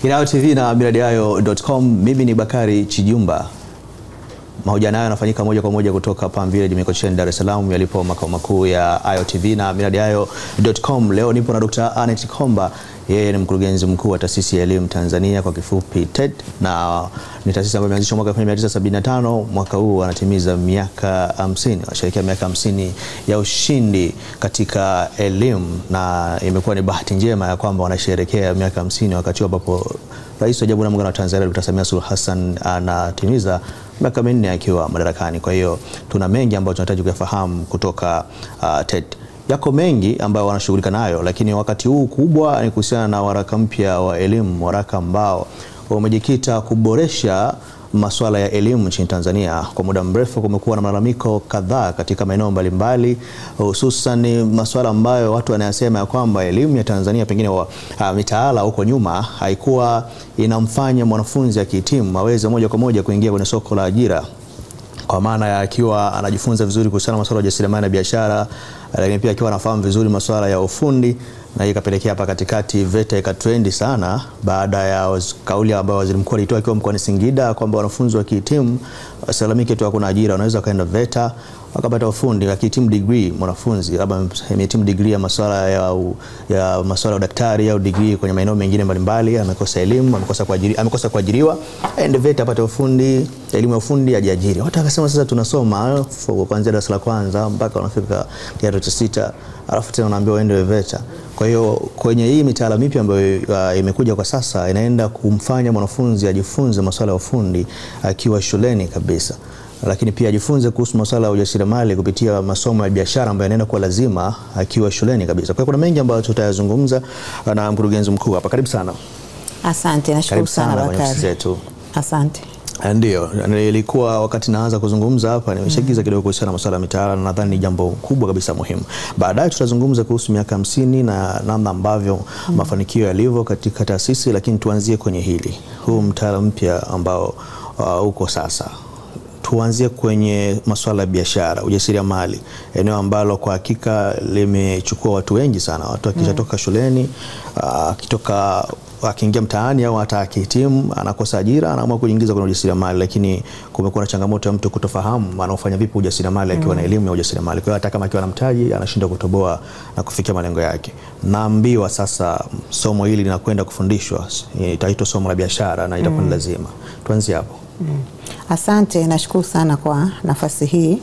Ayo TV na millardayo.com. Mimi ni Bakari Chijumba. Mahojiano haya yanafanyika moja kwa moja kutoka Palm Village Mikocheni, Dar es Salaam, yalipo makao makuu ya Ayo TV na millardayo.com. Leo nipo na Dr. Annette Komba. Yeye ni mkurugenzi mkuu wa Taasisi ya Elimu Tanzania, kwa kifupi TET, na ni taasisi ambayo imeanzishwa mwaka 1975. Mwaka huu anatimiza miaka 50, anasherehekea miaka 50 ya ushindi katika elimu, na imekuwa ni bahati njema ya kwamba wanasherehekea miaka 50 wakati ambapo Rais wa Jamhuri ya Muungano wa Tanzania Dr. Samia Suluhu Hassan anatimiza miaka 4 akiwa madarakani. Kwa hiyo tuna mengi ambayo tunahitaji kuyafahamu kutoka TET. Yako mengi ambayo wanashughulika nayo, lakini wakati huu kubwa ni kuhusiana na waraka mpya wa elimu, waraka ambao umejikita kuboresha masuala ya elimu nchini Tanzania. Kwa muda mrefu kumekuwa na malalamiko kadhaa katika maeneo mbalimbali, hususan masuala ambayo watu wanayasema ya kwamba elimu ya Tanzania pengine mitaala huko nyuma haikuwa inamfanya mwanafunzi akihitimu aweze moja kwa moja kuingia kwenye soko la ajira, kwa maana ya akiwa anajifunza vizuri kuhusiana na masuala ya ujasiriamali na biashara, lakini pia akiwa anafahamu vizuri masuala ya ufundi. Na hii ikapelekea hapa katikati VETA ikatrendi sana baada ya kauli ambayo waziri mkuu alitoa akiwa mkoani Singida kwamba wanafunzi wakihitimu wasilalamike tu hakuna ajira, wanaweza kaenda VETA wakapata ufundi. Akihitimu degree mwanafunzi, labda amehitimu degree ya masuala ya masuala ya daktari au degree kwenye maeneo mengine mbalimbali, amekosa elimu, amekosa kuajiriwa, aende VETA apate ufundi, elimu ya ufundi, ajiajiri. Watu wakasema sasa tunasoma kuanzia darasa la kwanza mpaka wanafika kidato cha 6, alafu tena unaambiwa uende VETA. Kwa hiyo kwenye hii mitaala mipya ambayo imekuja kwa sasa, inaenda kumfanya mwanafunzi ajifunze masuala ya ufundi akiwa shuleni kabisa, lakini pia ajifunze kuhusu masuala ya ujasiriamali kupitia masomo ya biashara ambayo yanaenda kuwa lazima akiwa shuleni kabisa. Kwa hiyo kuna mengi ambayo tutayazungumza na mkurugenzi mkuu hapa. Karibu sana. Asante, nashukuru sana Bakari. Asante. Ndio, nilikuwa wakati naanza kuzungumza hapa nimeshagiza kidogo kuhusiana na masuala ya mitaala, na nadhani ni jambo kubwa kabisa muhimu. Baadaye tutazungumza kuhusu miaka 50 na namna ambavyo mafanikio yalivyo katika taasisi, lakini tuanzie kwenye hili. Huu mtaala mpya ambao uko sasa. Tuanzie kwenye masuala ya biashara, ujasiriamali, eneo ambalo kwa hakika limechukua watu wengi sana. Watu wakishatoka shuleni, akiingia mtaani au hata akihitimu anakosa ajira, anaamua kujiingiza kwenye ujasiriamali, lakini kumekuwa na changamoto ya mtu kutofahamu anaofanya vipi ujasiriamali akiwa na elimu ya ujasiriamali. Kwa hiyo hata kama akiwa na mtaji anashindwa kutoboa na kufikia malengo yake. Naambiwa sasa somo hili linakwenda kufundishwa, itaitwa somo la biashara na itakuwa ni lazima. Tuanzie hapo. Asante, nashukuru sana kwa nafasi hii.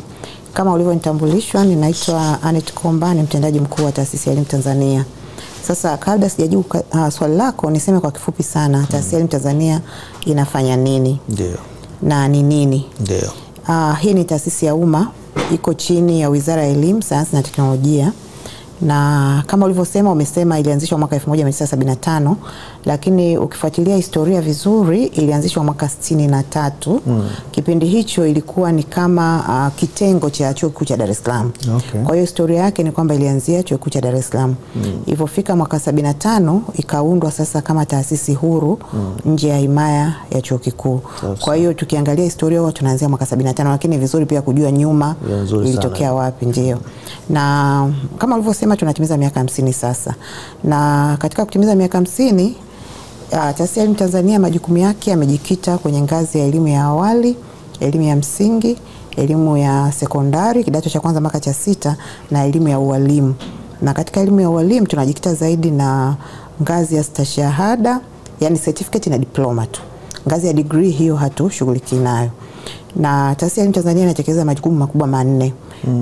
Kama ulivyonitambulishwa, ninaitwa Annette Komba, ni mtendaji mkuu wa Taasisi ya Elimu Tanzania. Sasa kabla sijajibu swali lako, niseme kwa kifupi sana Taasisi ya Elimu Tanzania inafanya nini? Ndio. Na ni nini? Ndio. Hii ni taasisi ya umma, iko chini ya Wizara ya Elimu, Sayansi na Teknolojia. Na kama ulivyosema, umesema ilianzishwa mwaka 1975, lakini ukifuatilia historia vizuri ilianzishwa mwaka 63. Kipindi hicho ilikuwa ni kama kitengo cha Chuo Kikuu cha Dar es Salaam. Okay. Kwa hiyo historia yake ni kwamba ilianzia Chuo Kikuu cha Dar es Salaam. Ilipofika mwaka 75 ikaundwa sasa kama taasisi huru nje ya himaya ya Chuo Kikuu. Kwa hiyo tukiangalia historia huwa tunaanzia mwaka 75, lakini vizuri pia kujua nyuma ilitokea wapi. Ndio. Na kama ulivyosema tunatimiza miaka 50 sasa. Na katika kutimiza miaka 50, Taasisi ya Elimu Tanzania majukumu yake yamejikita kwenye ngazi ya elimu ya awali, elimu ya msingi, elimu ya sekondari kidato cha kwanza mpaka cha 6, na elimu ya ualimu. Na katika elimu ya ualimu tunajikita zaidi na ngazi ya stashahada, yani certificate na diploma tu. Ngazi ya degree hiyo hatushughuliki nayo. Na Taasisi ya Elimu Tanzania inatekeleza majukumu makubwa manne.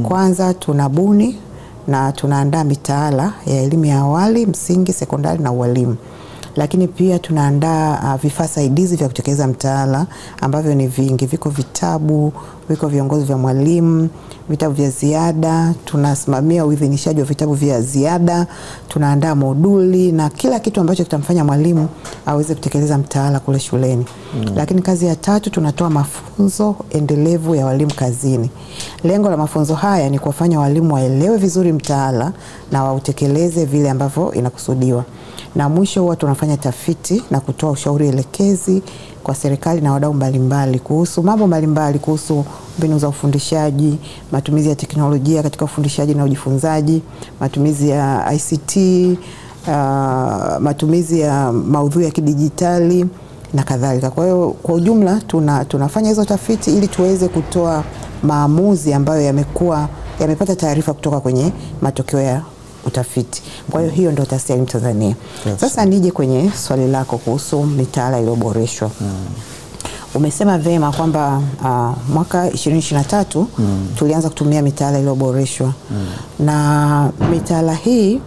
Kwanza tunabuni na tunaandaa mitaala ya elimu ya awali, msingi, sekondari na ualimu. Lakini pia tunaandaa vifaa saidizi vya kutekeleza mtaala ambavyo ni vingi. Viko vitabu, viko viongozi vya mwalimu, vitabu vya ziada, tunasimamia uidhinishaji wa vitabu vya ziada, tunaandaa moduli na kila kitu ambacho kitamfanya mwalimu aweze kutekeleza mtaala kule shuleni. Lakini kazi ya tatu, tunatoa mafunzo endelevu ya walimu kazini. Lengo la mafunzo haya ni kuwafanya walimu waelewe vizuri mtaala na wautekeleze vile ambavyo inakusudiwa. Na mwisho huwa tunafanya tafiti na kutoa ushauri elekezi kwa serikali na wadau mbalimbali kuhusu mambo mbalimbali, kuhusu mbinu za ufundishaji, matumizi ya teknolojia katika ufundishaji na ujifunzaji, matumizi ya ICT, matumizi ya maudhui ya kidijitali na kadhalika. Kwa hiyo kwa ujumla tunafanya hizo tafiti ili tuweze kutoa maamuzi ambayo yamepata taarifa kutoka kwenye matokeo ya utafiti. Kwa hiyo ndio Taasisi ya Elimu Tanzania. Yes. Sasa nije kwenye swali lako kuhusu mitaala iliyoboreshwa. Umesema vema kwamba mwaka 2023 tulianza kutumia mitaala iliyoboreshwa. Na mitaala hii,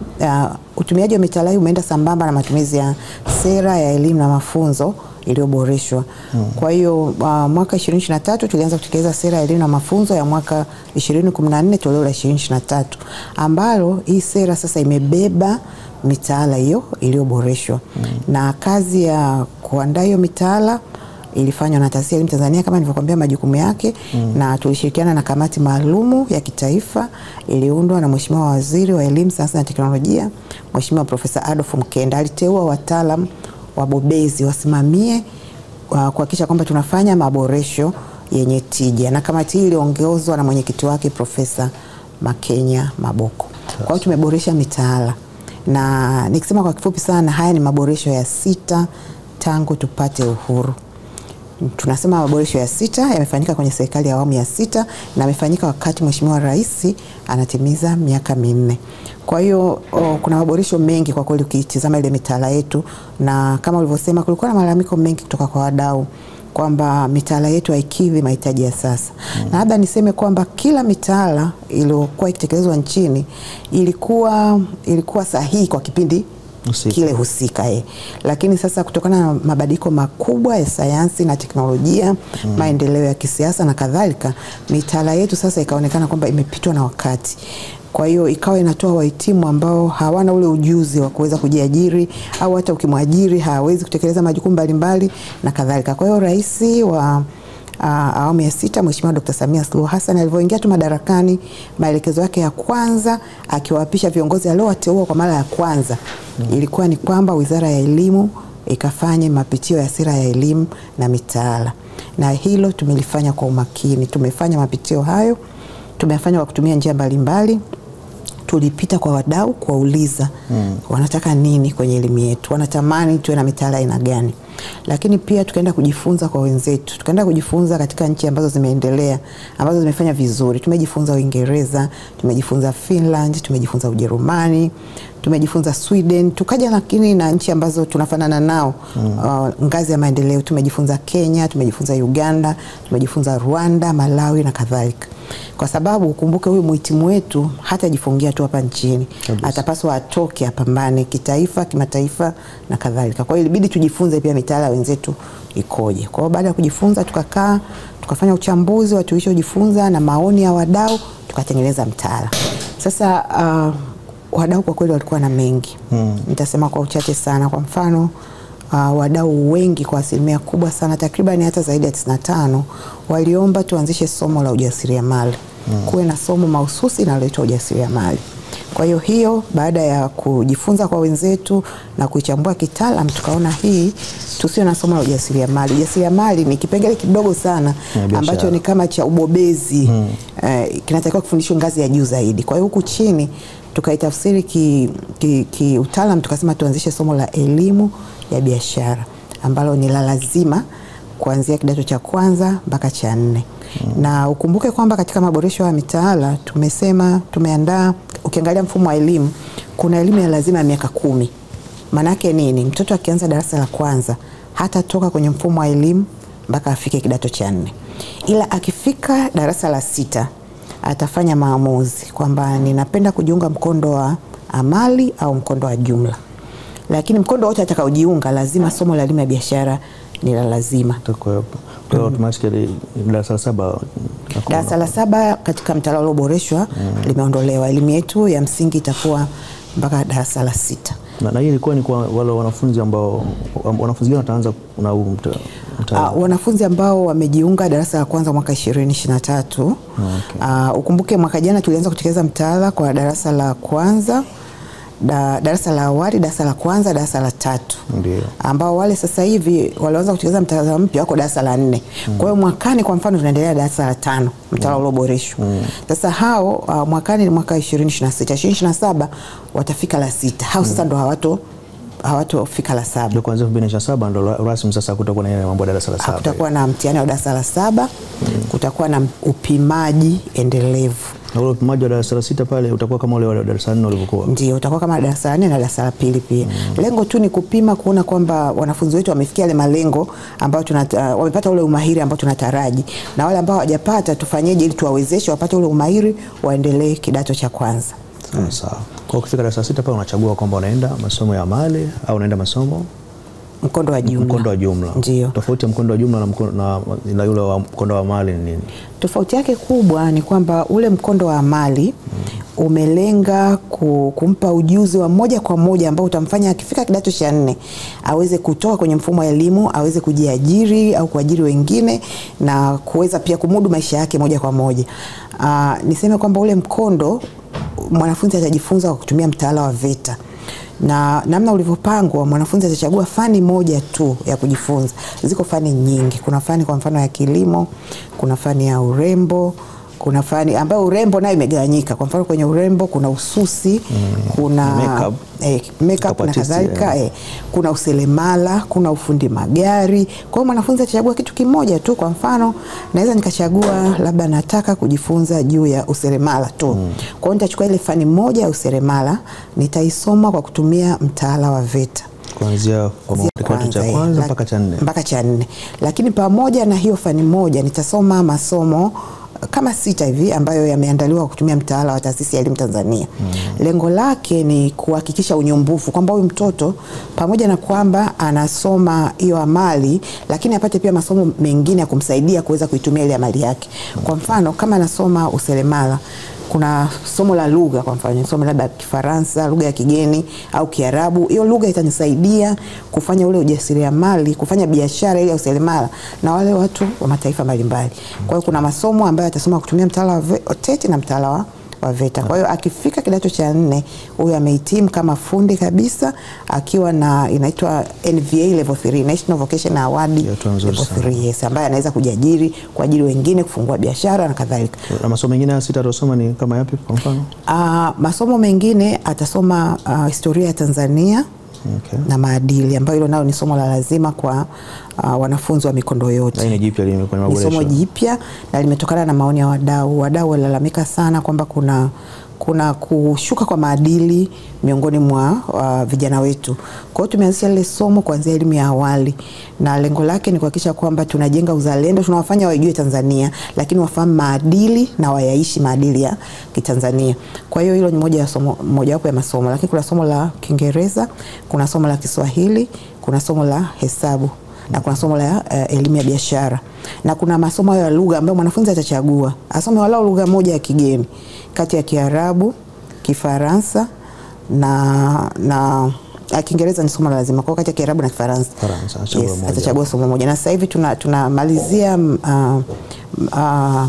utumiaji wa mitaala hii umeenda sambamba na matumizi ya sera ya elimu na mafunzo iliyoboreshwa. Kwa hiyo mwaka 2023 tulianza kutekeleza sera ya elimu na mafunzo ya mwaka 2014 toleo la 2023, ambalo hii sera sasa imebeba mitaala hiyo iliyoboreshwa. Na kazi ya kuandaa hiyo mitaala ilifanywa na Taasisi ya Elimu Tanzania kama nilivyokuambia majukumu yake, na tulishirikiana na kamati maalumu ya kitaifa iliundwa na Mheshimiwa Waziri wa Elimu, Sayansi na Teknolojia, Mheshimiwa Profesa Adolf Mkenda. Aliteua wataalamu wabobezi wasimamie kuhakikisha kwamba tunafanya maboresho yenye tija, na kamati hii iliongozwa na mwenyekiti wake Profesa Makenya Maboko. Kwa hiyo tumeboresha mitaala, na nikisema kwa kifupi sana, haya ni maboresho ya 6 tangu tupate uhuru. Tunasema maboresho ya 6 yamefanyika kwenye serikali ya awamu ya 6 na yamefanyika wakati Mheshimiwa Rais anatimiza miaka 4. Kwa hiyo kuna maboresho mengi kwa kweli ukitizama ile mitaala yetu, na kama ulivyosema kulikuwa na malalamiko mengi kutoka kwa wadau kwamba mitaala yetu haikidhi mahitaji ya sasa. Na labda niseme kwamba kila mitaala iliyokuwa ikitekelezwa nchini ilikuwa sahihi kwa kipindi kile husika. Lakini sasa kutokana na mabadiliko makubwa ya sayansi na teknolojia, maendeleo ya kisiasa na kadhalika, mitaala yetu sasa ikaonekana kwamba imepitwa na wakati. Kwa hiyo ikawa inatoa wahitimu ambao hawana ule ujuzi wa kuweza kujiajiri, au hata ukimwajiri hawezi kutekeleza majukumu mbalimbali na kadhalika. Kwa hiyo Rais wa awamu ya 6 Mheshimiwa Dr. Samia Suluhu Hassan alivyoingia tu madarakani, maelekezo yake ya kwanza akiwaapisha viongozi aliowateua kwa mara ya kwanza ilikuwa ni kwamba Wizara ya Elimu ikafanye mapitio ya sera ya elimu na mitaala. Na hilo tumelifanya kwa umakini. Tumefanya mapitio hayo, tumefanya kwa kutumia njia mbalimbali. Tulipita kwa wadau kuwauliza wanataka nini kwenye elimu yetu, wanatamani tuwe na mitaala aina gani. Lakini pia tukaenda kujifunza kwa wenzetu. Tukaenda kujifunza katika nchi ambazo zimeendelea, ambazo zimefanya vizuri. Tumejifunza Uingereza, tumejifunza Finland, tumejifunza Ujerumani, tumejifunza Sweden, tukaja lakini na nchi ambazo tunafanana nao ngazi ya maendeleo. Tumejifunza Kenya, tumejifunza Uganda, tumejifunza Rwanda, Malawi na kadhalika. Kwa sababu ukumbuke huyu muhitimu wetu hatajifungia tu hapa nchini. Atapaswa atoke apambane kitaifa, kimataifa na kadhalika. Kwa hiyo ilibidi tujifunze pia mitaala wenzetu ikoje. Kwa hiyo baada ya kujifunza tukakaa, tukafanya uchambuzi wa tulichojifunza na maoni ya wadau, tukatengeneza mtaala. Sasa wadau kwa kweli walikuwa na mengi. Nitasema kwa uchache sana. Kwa mfano, wadau wengi kwa asilimia kubwa sana, takriban hata zaidi ya 95, waliomba tuanzishe somo la ujasiriamali. Kuwe na somo mahususi linaloitwa ujasiriamali. Kwa hiyo baada ya kujifunza kwa wenzetu na kuichambua kitaalamu, tukaona hii tusio na somo la ujasiriamali. Ujasiriamali ni kipengele kidogo sana ambacho ni kama cha ubobezi, kinatakiwa kufundishwa ngazi ya juu zaidi. Kwa hiyo huku chini tukaitafsiri utaalamu, tukasema tuanzishe somo la elimu ya biashara ambalo ni la lazima kuanzia kidato cha kwanza mpaka cha 4. Na ukumbuke kwamba katika maboresho ya mitaala tumesema tumeandaa, ukiangalia mfumo wa elimu, kuna elimu ya lazima ya miaka 10. Maana yake nini? Mtoto akianza darasa la kwanza hata toka kwenye mfumo wa elimu mpaka afike kidato cha 4. Ila akifika darasa la 6 atafanya maamuzi kwamba ninapenda kujiunga mkondo wa amali au mkondo wa jumla. Lakini mkondo wote atakaojiunga lazima somo la elimu ya biashara ni la lazima. Kwa hiyo automatically darasa la 7, darasa la 7 katika mtaala ulioboreshwa limeondolewa. Elimu yetu ya msingi itakuwa mpaka darasa la 6. Na hii ilikuwa ni kwa wale wanafunzi ambao wanafunzi wataanza na wanafunzi ambao wamejiunga darasa la kwanza mwaka 2023. Ukumbuke mwaka jana tulianza kutekeleza mtaala kwa darasa la kwanza, darasa la awali, darasa la kwanza, darasa la 3. Ndio. Ambao wale sasa hivi walianza kutekeleza mtaala mpya wako darasa la 4. Kwa hiyo mwakani kwa mfano tunaendelea darasa la 5, mtaala ulioboreshwa. Sasa hao mwakani ni mwaka 2026, 2027 watafika la 6. Hao sasa ndo hawatofika la 7. Ndio kuanzia 2027 ndo rasmi sasa kutakuwa na mambo ya darasa la 7. Kutakuwa na mtihani wa darasa la 7, kutakuwa na upimaji endelevu. Na ule upimaji wa darasa la 6 pale utakuwa kama ule wa darasa la 4 ulivyokuwa. Ndio, utakuwa kama darasa la 4 na darasa la 2 pia. Lengo tu ni kupima kuona kwamba wanafunzi wetu wamefikia yale malengo ambayo wamepata ule umahiri ambao tunataraji. Na wale ambao hawajapata tufanyeje ili tuwawezeshe wapate ule umahiri waendelee kidato cha kwanza. Sawa. Kwa ukifika darasa la 6 pale unachagua kwamba unaenda masomo ya amali au unaenda masomo mkondo wa jumla. Mkondo wa jumla. Ndio. Tofauti ya mkondo wa jumla na yule wa mkondo wa amali ni nini? Tofauti yake kubwa ni kwamba ule mkondo wa amali umelenga kumpa ujuzi wa moja kwa moja ambao utamfanya akifika kidato cha 4 aweze kutoka kwenye mfumo wa elimu, aweze kujiajiri au kuajiri wengine na kuweza pia kumudu maisha yake moja kwa moja. Niseme kwamba ule mkondo mwanafunzi atajifunza kwa kutumia mtaala wa VETA. Na namna ulivyopangwa mwanafunzi atachagua fani moja tu ya kujifunza. Ziko fani nyingi. Kuna fani kwa mfano ya kilimo, kuna fani ya urembo, kuna fani ambayo urembo nayo imegawanyika. Kwa mfano kwenye urembo kuna ususi, kuna makeup na kadhalika, kuna useremala, kuna ufundi magari. Kwa hiyo mwanafunzi atachagua kitu kimoja tu. Kwa mfano naweza nikachagua labda nataka kujifunza juu ya useremala tu. Kwa hiyo nitachukua ile fani moja ya useremala, nitaisoma kwa kutumia mtaala wa VETA. Kuanzia kidato cha kwanza mpaka cha 4. Mpaka cha 4. Lakini pamoja na hiyo fani moja nitasoma masomo kama 6 hivi ambayo yameandaliwa kutumia mtaala wa Taasisi ya Elimu Tanzania. Lengo lake ni kuhakikisha unyumbufu kwamba huyu mtoto pamoja na kwamba anasoma hiyo amali lakini apate pia masomo mengine ya kumsaidia kuweza kuitumia ile amali yake. Kwa mfano kama anasoma useremala, kuna somo la lugha, kwa mfano somo labda Kifaransa, lugha ya kigeni au Kiarabu. Hiyo lugha itanisaidia kufanya ule ujasiriamali, kufanya biashara ile ya useremala na wale watu wa mataifa mbalimbali. Kwa hiyo kuna masomo ambayo atasoma kutumia mtaala wa TET na mtaala wa VETA. Kwa hiyo akifika kidato cha 4 huyu amehitimu kama fundi kabisa akiwa na inaitwa NVA level 3, National Vocational Award level 3, yes, ambaye anaweza kujiajiri, kuajiri wengine, kufungua biashara na kadhalika. Na masomo mengine ya 6 atasoma ni kama yapi kwa mfano? Masomo mengine atasoma historia ya Tanzania. Na maadili ambayo hilo nao ni somo la lazima kwa wanafunzi wa mikondo yote. Ni jipya limekuwa maboresho. Ni somo jipya na limetokana na maoni ya wadau. Wadau walalamika sana kwamba kuna kushuka kwa maadili miongoni mwa vijana wetu. Kwa hiyo tumeanzisha ile somo kuanzia elimu ya awali na lengo lake ni kuhakikisha kwamba tunajenga uzalendo, tunawafanya wajue Tanzania lakini wafahamu maadili na wayaishi maadili ya Kitanzania. Kwa hiyo hilo ni moja wapo ya masomo, lakini kuna somo la Kiingereza, kuna somo la Kiswahili, kuna somo la hesabu na kuna somo la elimu ya biashara. Na kuna masomo ya lugha ambayo mwanafunzi atachagua. Asome walau lugha moja ya kigeni kati ya Kiarabu, Kifaransa na Kiingereza ni somo la lazima. Kwa kati ya Kiarabu na Kifaransa. Yes, atachagua somo moja. Na sasa hivi tunamalizia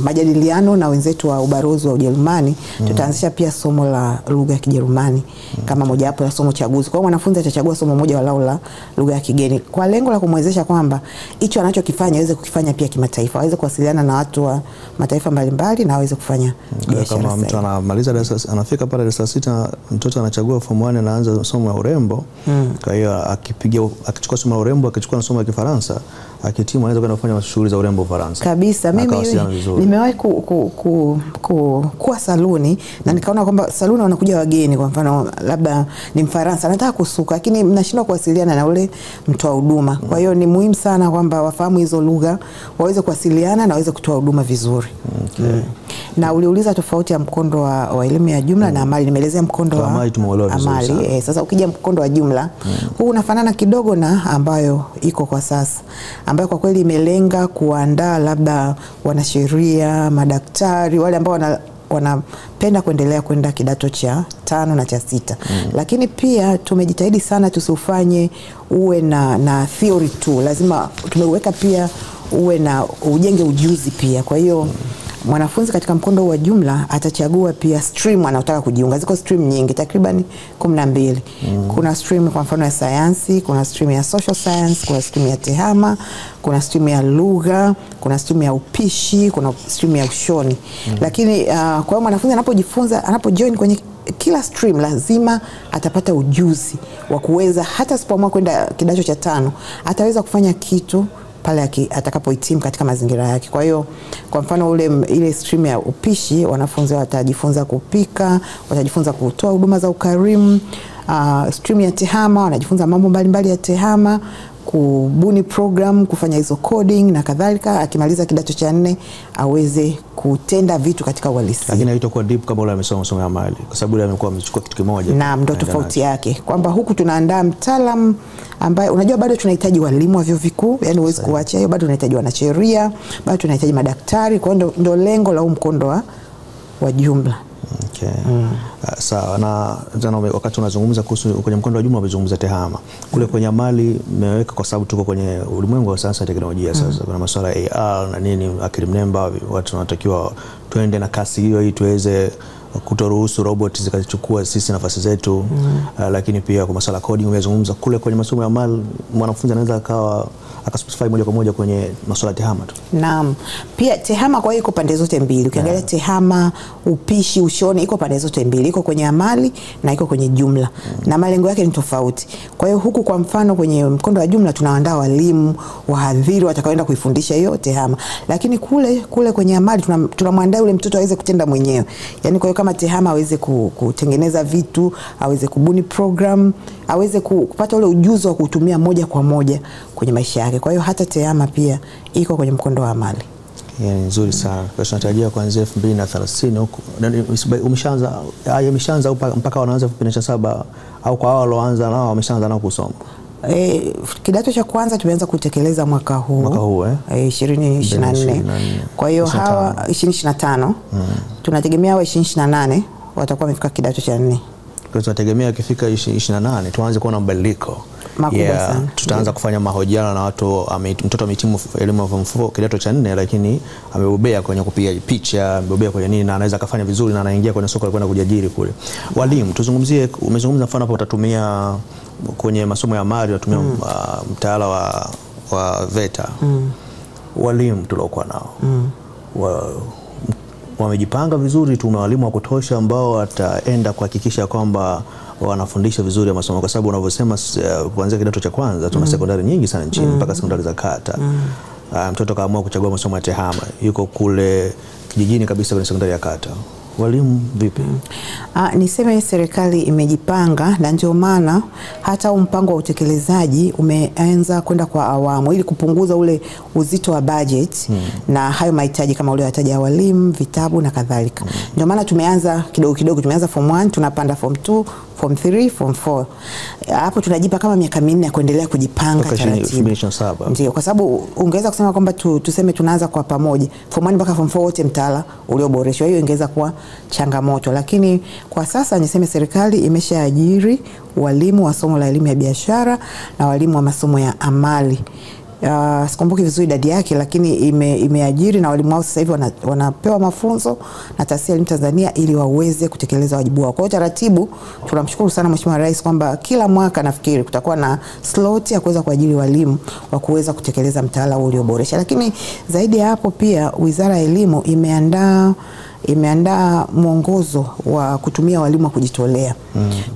majadiliano na wenzetu wa ubalozi wa Ujerumani. Tutaanzisha pia somo la lugha ya Kijerumani kama moja wapo ya somo chaguzi. Kwa hiyo mwanafunzi atachagua somo moja walau la lugha ya kigeni kwa lengo la kumwezesha kwamba hicho anachokifanya aweze kukifanya pia kimataifa, aweze kuwasiliana na watu wa mataifa mbalimbali na aweze kufanya biashara. Kama mtu anamaliza darasa, anafika pale darasa 6, mtoto anachagua form 1 anaanza somo la urembo. Kwa hiyo akichukua somo la urembo, akichukua somo la Kifaransa, akitimu anaweza kwenda kufanya shughuli za urembo Ufaransa. Kabisa. Mimi nimewahi kuwa saluni na nikaona kwamba saluni wanakuja wageni, kwa mfano labda ni Mfaransa anataka kusuka lakini mnashindwa kuwasiliana na ule mtoa huduma. Kwa hiyo ni muhimu sana kwamba wafahamu hizo lugha, waweze kuwasiliana na waweze kutoa huduma vizuri. Na uliuliza tofauti ya mkondo wa elimu ya jumla na amali. Nimeelezea mkondo wa amali. Sasa ukija mkondo wa jumla, huu unafanana kidogo na ambayo iko kwa sasa, ambayo kwa kweli imelenga kuandaa labda wanasheria, madaktari, wale ambao wanapenda kuendelea kwenda kidato cha 5 na cha 6. Lakini pia tumejitahidi sana tusifanye uwe na theory tu. Lazima tumeweka pia uwe na ujenge ujuzi pia. Kwa hiyo mwanafunzi katika mkondo wa jumla atachagua pia stream anayotaka kujiunga. Ziko stream nyingi takriban 12. Kuna stream kwa mfano ya sayansi, kuna stream ya social science, kuna stream ya tehama, kuna stream ya lugha, kuna stream ya upishi, kuna stream ya ushoni. Lakini kwa hiyo mwanafunzi anapojoin kwenye kila stream lazima atapata ujuzi wa kuweza, hata asipoamua kwenda kidato cha 5 ataweza kufanya kitu pale atakapohitimu katika mazingira yake. Kwa hiyo kwa mfano ile stream ya upishi, wanafunzi watajifunza kupika, watajifunza kutoa huduma za ukarimu. Stream ya tehama wanajifunza mambo mbalimbali ya tehama, kubuni program, kufanya hizo coding na kadhalika. Akimaliza kidato cha 4 aweze kutenda vitu katika uhalisia. Lakini haitakuwa deep kama ule amesoma masomo ya amali, kwa sababu yule amekuwa amechukua kitu kimoja. Naam, ndio tofauti yake, kwamba huku tunaandaa mtaalamu ambaye unajua bado tunahitaji walimu wa vyuo vikuu, yani huwezi kuacha hiyo, bado tunahitaji wanasheria, bado tunahitaji madaktari. Kwa hiyo ndio lengo la mkondo wa jumla. Okay. Sawa. Na wakati unazungumza kuhusu kwenye mkondo wa jumla umezungumza tehama. Kule kwenye amali mmeweka, kwa sababu tuko kwenye ulimwengu wa sasa teknolojia sasa. Kuna masuala ya AR na nini, akili mnemba, watu wanatakiwa tuende na kasi hiyo ili tuweze kutoruhusu robot zikachukua sisi nafasi zetu. Lakini pia kwa masuala coding umezungumza. Kule kwenye masomo ya amali mwanafunzi anaweza akaspecify moja kwa moja kwenye masuala ya tehama tu. Naam. Pia tehama kwa hiyo iko pande zote mbili. Ukiangalia tehama, upishi, ushoni iko pande zote mbili. Iko kwenye amali na iko kwenye jumla. Na malengo yake ni tofauti. Kwa hiyo huku kwa mfano kwenye mkondo wa jumla tunaandaa walimu, wahadhiri watakaoenda kuifundisha hiyo tehama. Lakini kule kwenye amali tunamwandaa yule mtoto aweze kutenda mwenyewe. Yaani kwa hiyo kama tehama aweze kutengeneza vitu, aweze kubuni program, aweze kupata ule ujuzi wa kutumia moja kwa moja kwenye maisha yake. Kwa hiyo hata tehama pia iko kwenye mkondo wa amali. Yani nzuri sana. Kwa tunatarajia kuanzia 2030 huko. Umeshaanza mpaka wanaanza 2027 au kwa wao walioanza nao wameshaanza nao kusoma? Kidato cha kwanza tumeanza kutekeleza mwaka huu 2024. Kwa hiyo hawa 2025 tunategemea hawa 2028 watakuwa wamefika kidato cha 4. Kwa tunategemea ikifika 28 tuanze kuona mabadiliko makubwa sana. Tutaanza kufanya mahojiano na watu, mtoto amehitimu elimu ya form 4 kidato cha 4 lakini amebobea kwenye kupiga picha, amebobea kwenye nini na anaweza kufanya vizuri na anaingia kwenye soko la kwenda kujiajiri kule. Walimu tuzungumzie, umezungumza mfano hapo utatumia kwenye masomo ya amali watumia mtaala wa VETA. Walimu tuliokuwa nao wamejipanga vizuri, tuna walimu wa kutosha ambao wataenda kuhakikisha kwamba wanafundisha vizuri ya masomo, kwa sababu unavyosema kuanzia kidato cha kwanza tuna sekondari nyingi sana nchini mpaka sekondari za kata. Mtoto kaamua kuchagua masomo ya tehama, yuko kule kijijini kabisa kwenye sekondari ya kata. Walimu vipi? Niseme serikali imejipanga na ndio maana hata mpango wa utekelezaji umeanza kwenda kwa awamu ili kupunguza ule uzito wa budget na hayo mahitaji kama ule wataja walimu, vitabu na kadhalika. Ndio maana tumeanza kidogo kidogo, tumeanza form 1 tunapanda form 2, form 3, form 4. Hapo tunajipa kama miaka 4 ya kuendelea kujipanga taratibu. Ndio, kwa sababu ungeweza kusema kwamba tuseme tunaanza kwa pamoja form 1 mpaka form 4 wote mtaala ulioboreshwa, hiyo ingeweza kuwa changamoto. Lakini kwa sasa niseme serikali imeshaajiri walimu wa somo la elimu ya biashara na walimu wa masomo ya amali. Sikumbuki vizuri idadi yake, lakini imeajiri na walimu wao sasa hivi wanapewa mafunzo na Taasisi ya Elimu Tanzania ili waweze kutekeleza wajibu wao. Kwa hiyo taratibu tunamshukuru sana Mheshimiwa Rais kwamba kila mwaka nafikiri kutakuwa na slot ya kuweza kuajiri walimu wa kuweza kutekeleza mtaala ulioboresha. Lakini zaidi ya hapo pia Wizara ya Elimu imeandaa mwongozo wa kutumia walimu wa kujitolea.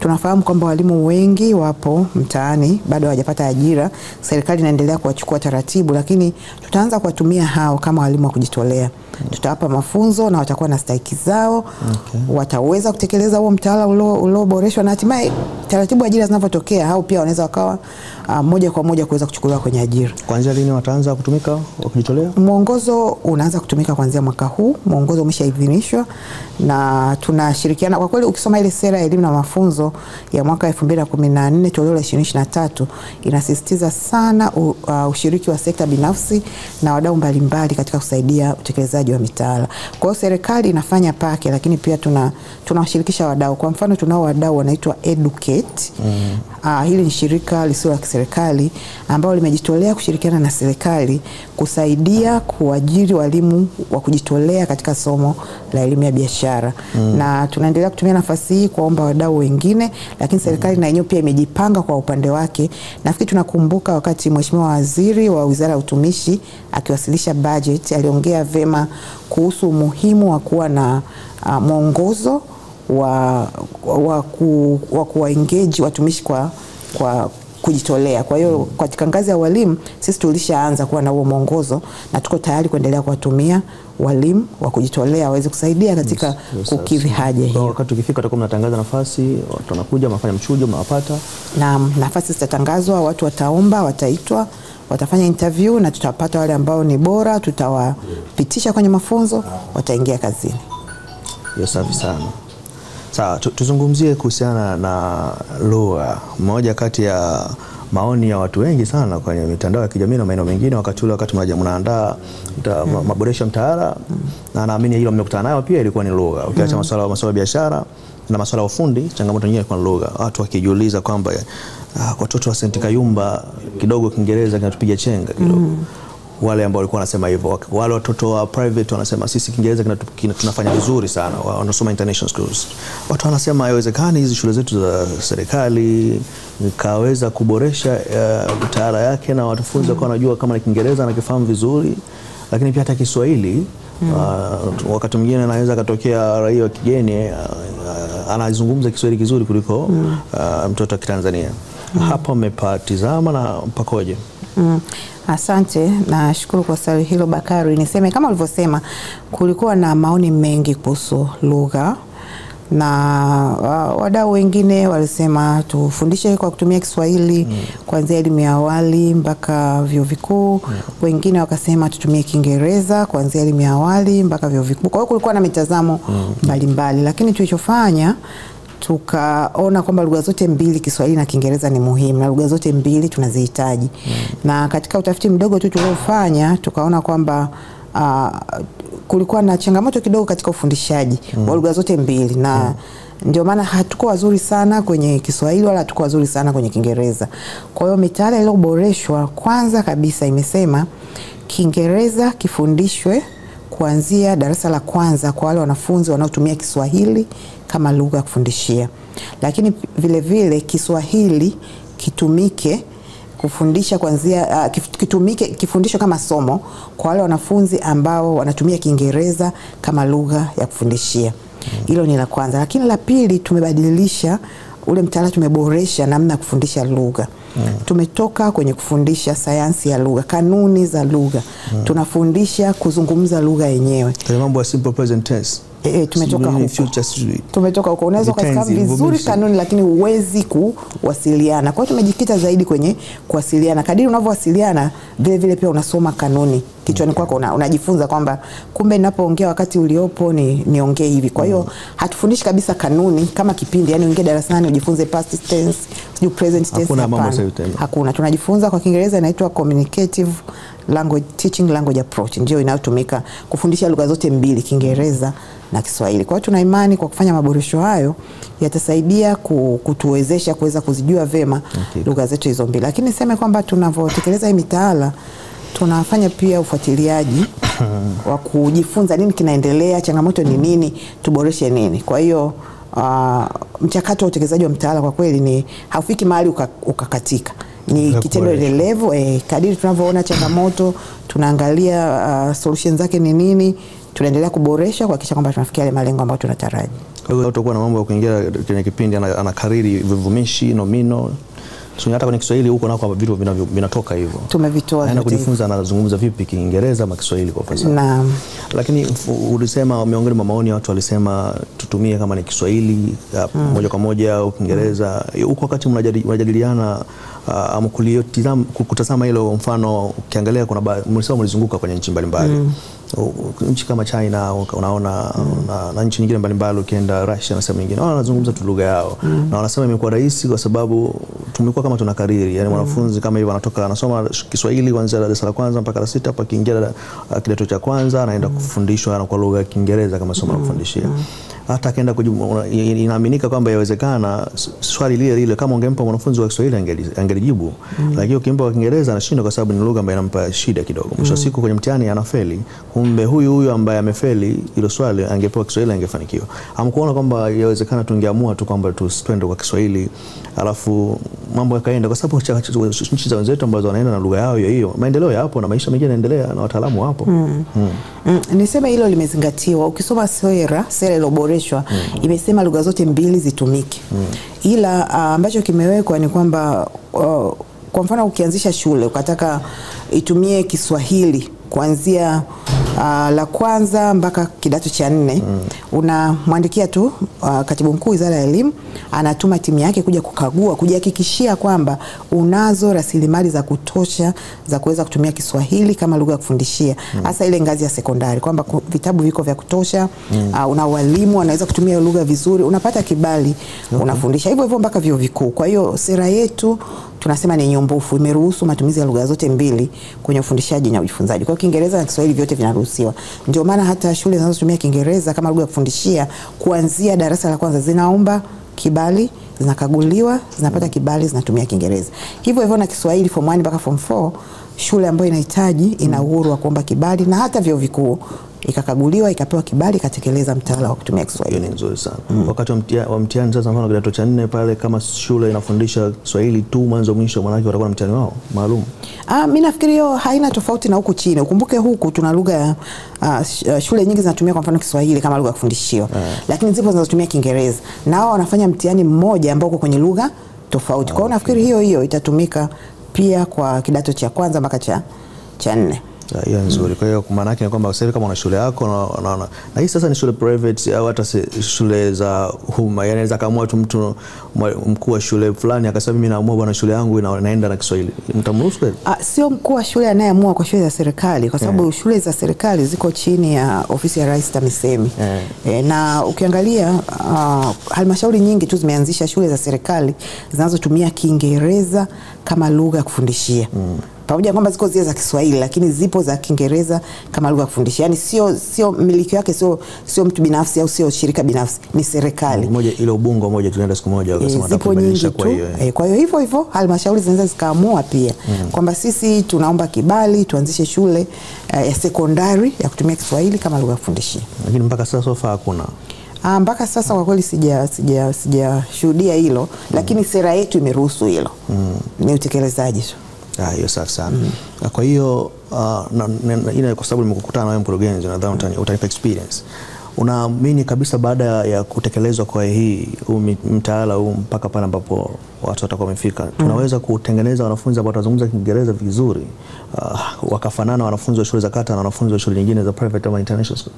Tunafahamu kwamba walimu wengi wapo mtaani bado hawajapata ajira. Serikali inaendelea kuwachukua taratibu, lakini tutaanza kuwatumia hao kama walimu wa kujitolea. Tutawapa mafunzo na watakuwa na stahiki zao. Wataweza kutekeleza huo mtaala ulioboreshwa na hatimaye taratibu ajira zinapotokea hao pia wanaweza wakawa moja kwa moja kuweza kuchukuliwa kwenye ajira. Kuanzia lini wataanza kutumika wakijitolea? Mwongozo unaanza kutumika kuanzia mwaka huu. Mwongozo umeshaidhinishwa na tunashirikiana. Kwa kweli ukisoma ile sera ya elimu na mafunzo ya mwaka 2014 toleo la 2023 inasisitiza sana ushiriki wa sekta binafsi na wadau mbalimbali katika kusaidia utekelezaji wa mitaala. Kwa hiyo serikali inafanya pake, lakini pia tunawashirikisha wadau. Kwa mfano tunao wadau wanaitwa Educate Budget. Hili ni shirika lisilo la kiserikali ambalo limejitolea kushirikiana na serikali kusaidia kuajiri walimu wa kujitolea katika somo la elimu ya biashara. Na tunaendelea kutumia nafasi hii kuomba wadau wengine, lakini serikali na yenyewe pia imejipanga kwa upande wake. Nafikiri tunakumbuka wakati Mheshimiwa Waziri wa Wizara ya Utumishi akiwasilisha budget aliongea vema kuhusu umuhimu wa kuwa na mwongozo wa kuwaengage watumishi kwa kujitolea. Kwa hiyo katika ngazi ya walimu sisi tulishaanza kuwa na huo mwongozo na tuko tayari kuendelea kuwatumia walimu wa kujitolea waweze kusaidia katika kukidhi haja hiyo. Wakati ukifika tutakuwa mnatangaza nafasi, watu wanakuja, mnafanya mchujo, mnawapata. Na nafasi zitatangazwa, watu wataomba, wataitwa, watafanya interview na tutapata wale ambao ni bora, tutawapitisha kwenye mafunzo, wataingia kazini. Hiyo safi sana. Sawa, tuzungumzie kuhusiana na lugha. Moja kati ya maoni ya watu wengi sana kwenye mitandao ya kijamii na maeneo mengine wakati mnaandaa maboresho mtaala, na naamini hilo mmekutana nayo pia, ilikuwa ni lugha. Ukiacha masuala ya biashara na masuala ya ufundi, changamoto nyingine kwa lugha. Watu wakijiuliza kwamba watoto wa St. Kayumba kidogo Kiingereza kinatupiga chenga kidogo. Wale ambao walikuwa wanasema hivyo, wale watoto wa private wanasema sisi Kiingereza tunafanya vizuri sana, wanasoma international schools. Watu wanasema haiwezekani hizi shule zetu za serikali nikaweza kuboresha mtaala yake na wanafunzi wako wanajua kama ni Kiingereza na kifahamu vizuri, lakini pia hata Kiswahili. Wakati mwingine anaweza katokea raia wa kigeni anazungumza Kiswahili kizuri kuliko mtoto wa Kitanzania. Hapa umepatizama na mpakoje? Asante, na shukuru kwa swali hilo Bakari. Niseme kama ulivyosema, kulikuwa na maoni mengi kuhusu lugha, na wadau wengine walisema tufundishe kwa kutumia Kiswahili kuanzia elimu ya awali mpaka vyuo vikuu. Wengine wakasema tutumie Kiingereza kuanzia elimu ya awali mpaka vyuo vikuu. Kwa hiyo kulikuwa na mitazamo mbalimbali, lakini tulichofanya tukaona kwamba lugha zote mbili, Kiswahili na Kiingereza, ni muhimu na lugha zote mbili tunazihitaji. Na katika utafiti mdogo tu tuliofanya tukaona kwamba kulikuwa na changamoto kidogo katika ufundishaji wa lugha zote mbili, na ndio maana hatuko wazuri sana kwenye Kiswahili wala hatuko wazuri sana kwenye Kiingereza. Kwa hiyo mitaala iliyoboreshwa kwanza kabisa imesema Kiingereza kifundishwe kuanzia darasa la kwanza kwa wale wanafunzi wanaotumia Kiswahili kama lugha ya kufundishia, lakini vile vile Kiswahili kitumike kufundisha kuanzia kifundishwe kama somo kwa wale wanafunzi ambao wanatumia Kiingereza kama lugha ya kufundishia. Hilo ni la kwanza. Lakini la pili, tumebadilisha ule mtaala, tumeboresha namna ya kufundisha lugha. Tumetoka kwenye kufundisha sayansi ya lugha, kanuni za lugha. Tunafundisha kuzungumza lugha yenyewe. Kwa mambo ya simple present tense. Tumetoka huko. Unaweza kufahamu vizuri kanuni lakini huwezi kuwasiliana. Kwa hiyo tumejikita zaidi kwenye kuwasiliana. Kadiri unavyowasiliana vile vile pia unasoma kanuni. Kichwani kwako unajifunza kwamba kumbe ninapoongea wakati uliopo niongee hivi. Kwa hiyo hatufundishi kabisa kanuni kama kipindi, yani uingie darasani ujifunze past tense, present tense. Hakuna mambo sahihi. Hakuna. Tunajifunza kwa Kiingereza inaitwa communicative language teaching language approach, ndio inayotumika kufundisha lugha zote mbili, Kiingereza na Kiswahili. Kwa hiyo tuna imani kwa kufanya maboresho hayo yatasaidia kutuwezesha kuweza kuzijua vema lugha zetu hizo mbili. Lakini niseme kwamba tunavyotekeleza hii mitaala tunafanya pia ufuatiliaji wa kujifunza nini kinaendelea, changamoto ni nini, tuboreshe nini. Kwa hiyo mchakato wa utekelezaji wa mtaala kwa kweli ni haufiki mahali ukakatika. Ni kitendo endelevu. Kadiri tunavyoona changamoto tunaangalia solution zake ni nini, tunaendelea kuboresha kuhakikisha kwamba tunafikia yale malengo ambayo tunataraji. Kwa hiyo utakuwa na mambo ya kuingia kwenye kipindi anakariri vivumishi, nomino. Hata kwenye Kiswahili huko nako vitu vinatoka hivyo. Tumevitoa. Naenda kujifunza anazungumza vipi Kiingereza ama Kiswahili kwa ufasaha. Naam. Lakini ulisema miongoni mwa maoni watu walisema tutumie kama ni Kiswahili moja kwa moja au Kiingereza. Huko wakati mnajadiliana ama kutazama hilo, mfano ukiangalia kuna mlisema mlizunguka kwenye nchi mbalimbali. nchi kama China unaona na nchi nyingine mbalimbali, ukienda Russia na sehemu nyingine wanazungumza tu lugha yao, na wanasema imekuwa rahisi kwa sababu tumekuwa kama tunakariri, yani mwanafunzi kama hivi anatoka anasoma Kiswahili kuanzia darasa la kwanza mpaka la 6, hapa kiingia kidato cha kwanza anaenda kufundishwa kwa lugha ya Kiingereza kama somo la kufundishia. Hata akaenda inaaminika kwamba yawezekana swali lile kama ungempa mwanafunzi wa Kiswahili angelijibu, lakini ukimpa wa Kiingereza anashindwa kwa sababu ni lugha ambayo inampa shida kidogo. Mwisho siku kwenye mtihani anafeli. Kumbe huyu ambaye amefeli hilo swali angepewa Kiswahili angefanikiwa. Hamkuona kwamba yawezekana tungeamua tu kwamba twende kwa Kiswahili alafu mambo yakaenda, kwa sababu nchi za wenzetu ambazo wanaenda na lugha yao hiyo, maendeleo yapo na maisha mengine yanaendelea na wataalamu wapo. Niseme hilo limezingatiwa. Ukisoma sera iliyoboreshwa imesema lugha zote mbili zitumike. Ila ambacho kimewekwa ni kwamba kwa mfano ukianzisha shule ukataka itumie Kiswahili kuanzia la kwanza mpaka kidato cha 4, unamwandikia tu katibu mkuu Wizara ya Elimu, anatuma timu yake kuja kukagua, kujihakikishia kwamba unazo rasilimali za kutosha za kuweza kutumia Kiswahili kama lugha ya kufundishia, hasa ile ngazi ya sekondari, kwamba vitabu viko vya kutosha, una walimu wanaweza kutumia lugha vizuri, unapata kibali, unafundisha hivyo hivyo mpaka vyuo vikuu. Kwa hiyo sera yetu tunasema ni nyumbufu, imeruhusu matumizi ya lugha zote mbili kwenye ufundishaji na ujifunzaji. Kwa hiyo Kiingereza na Kiswahili vyote vinaruhusiwa. Ndio maana hata shule zinazotumia Kiingereza kama lugha ya kufundishia kuanzia darasa la kwanza zinaomba kibali, zinakaguliwa, zinapata kibali, zinatumia Kiingereza. Hivyo hivyo na Kiswahili form 1 mpaka form 4, shule ambayo inahitaji ina uhuru wa kuomba kibali, na hata vyuo vikuu ikakaguliwa, ikapewa kibali, ikatekeleza mtaala wa kutumia Kiswahili. Hiyo ni nzuri sana. Wakati wa mtihani sasa, mfano kidato cha 4 pale, kama shule inafundisha Kiswahili tu mwanzo mwisho, maana yake watakuwa na mtihani wao maalum. Mimi nafikiri hiyo haina tofauti na huku chini. Ukumbuke huku tuna lugha shule nyingi zinatumia kwa mfano Kiswahili kama lugha ya kufundishia, lakini zipo zinazotumia Kiingereza. Nao wanafanya mtihani mmoja ambao uko kwenye lugha tofauti. Kwa hiyo nafikiri hiyo itatumika pia kwa kidato cha kwanza mpaka cha 4. Hiyo nzuri. Kwa hiyo maana yake ni kwamba sasa kama una shule yako na hii sasa ni shule private au hata shule za umma, yani anaweza kaamua tu mtu mkuu wa shule fulani akasema mimi naamua bwana shule yangu inaenda na Kiswahili, mtamruhusu kweli? Sio mkuu wa shule anayeamua kwa shule za serikali, kwa sababu shule za serikali ziko chini ya ofisi ya Rais TAMISEMI. Na ukiangalia halmashauri nyingi tu zimeanzisha shule za serikali zinazotumia Kiingereza kama lugha ya kufundishia. Pamoja kwamba ziko zile za Kiswahili, lakini zipo za Kiingereza kama lugha ya kufundishia. Yani sio miliki yake, sio mtu binafsi au sio shirika binafsi, ni serikali. Moja ile Ubungo moja tulienda siku moja wakasema watabadilisha kwa hiyo. Kwa hiyo hivyo halmashauri zinaweza zikaamua pia kwamba sisi tunaomba kibali tuanzishe shule ya sekondari ya kutumia Kiswahili kama lugha ya kufundishia. Lakini mpaka sasa sofa hakuna. Mpaka sasa kwa kweli sijashuhudia hilo, lakini sera yetu imeruhusu hilo. Ni utekelezaji tu. Hiyo safi sana. Kwa hiyo ina kwa sababu nimekukutana na wewe mkurugenzi, nadhani utanipa experience. Unaamini kabisa baada ya kutekelezwa kwa hii mtaala huu mpaka pale ambapo watu watakuwa wamefika, tunaweza kutengeneza wanafunzi ambao watazungumza Kiingereza vizuri wakafanana wanafunzi wa shule za kata na wanafunzi wa shule nyingine za private ama international school?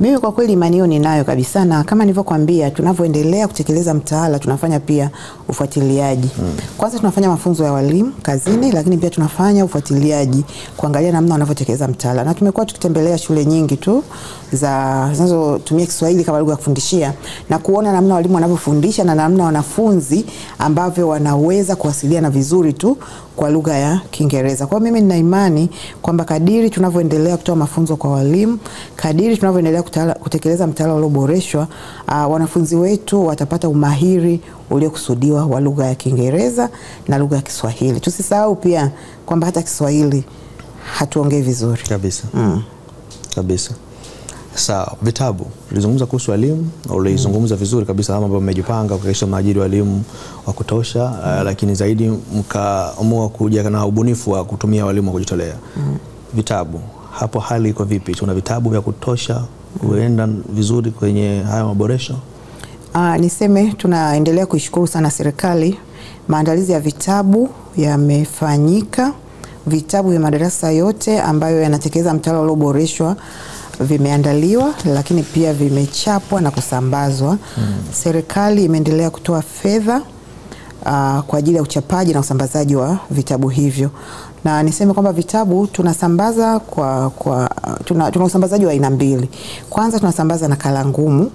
Mimi kwa kweli imani hiyo ninayo kabisa, na kama nilivyokuambia tunavyoendelea kutekeleza mtaala tunafanya pia ufuatiliaji. Kwanza tunafanya mafunzo ya walimu kazini, lakini pia tunafanya ufuatiliaji kuangalia namna wanavyotekeleza mtaala. Na tumekuwa tukitembelea shule nyingi tu zinazotumia Kiswahili kama lugha ya kufundishia na kuona namna walimu wanavyofundisha na namna wanafunzi ambavyo wanaweza kuwasiliana vizuri tu kwa lugha ya Kiingereza. Kwa mimi nina imani kwamba kadiri tunavyoendelea kutoa mafunzo kwa walimu, kadiri tunavyoendelea kutekeleza mtaala ulioboreshwa, wanafunzi wetu watapata umahiri uliokusudiwa wa lugha ya Kiingereza na lugha ya Kiswahili. Tusisahau pia kwamba hata Kiswahili hatuongei vizuri. Kabisa. Kabisa. Sawa, vitabu. Ulizungumza kuhusu walimu, ulizungumza vizuri kabisa kama ambavyo mmejipanga kuhakikisha maajiri walimu wa kutosha, lakini zaidi mkaamua kuja na ubunifu wa kutumia walimu wa kujitolea. Vitabu. Hapo hali iko vipi? Tuna vitabu vya kutosha kuenda vizuri kwenye haya maboresho? Niseme tunaendelea kuishukuru sana serikali. Maandalizi ya vitabu yamefanyika. Vitabu vya madarasa yote ambayo yanatekeleza mtaala ulioboreshwa vimeandaliwa, lakini pia vimechapwa na kusambazwa. Serikali imeendelea kutoa fedha kwa ajili ya uchapaji na usambazaji wa vitabu hivyo. Na niseme kwamba vitabu tunasambaza tuna usambazaji wa aina mbili. Kwanza tunasambaza nakala ngumu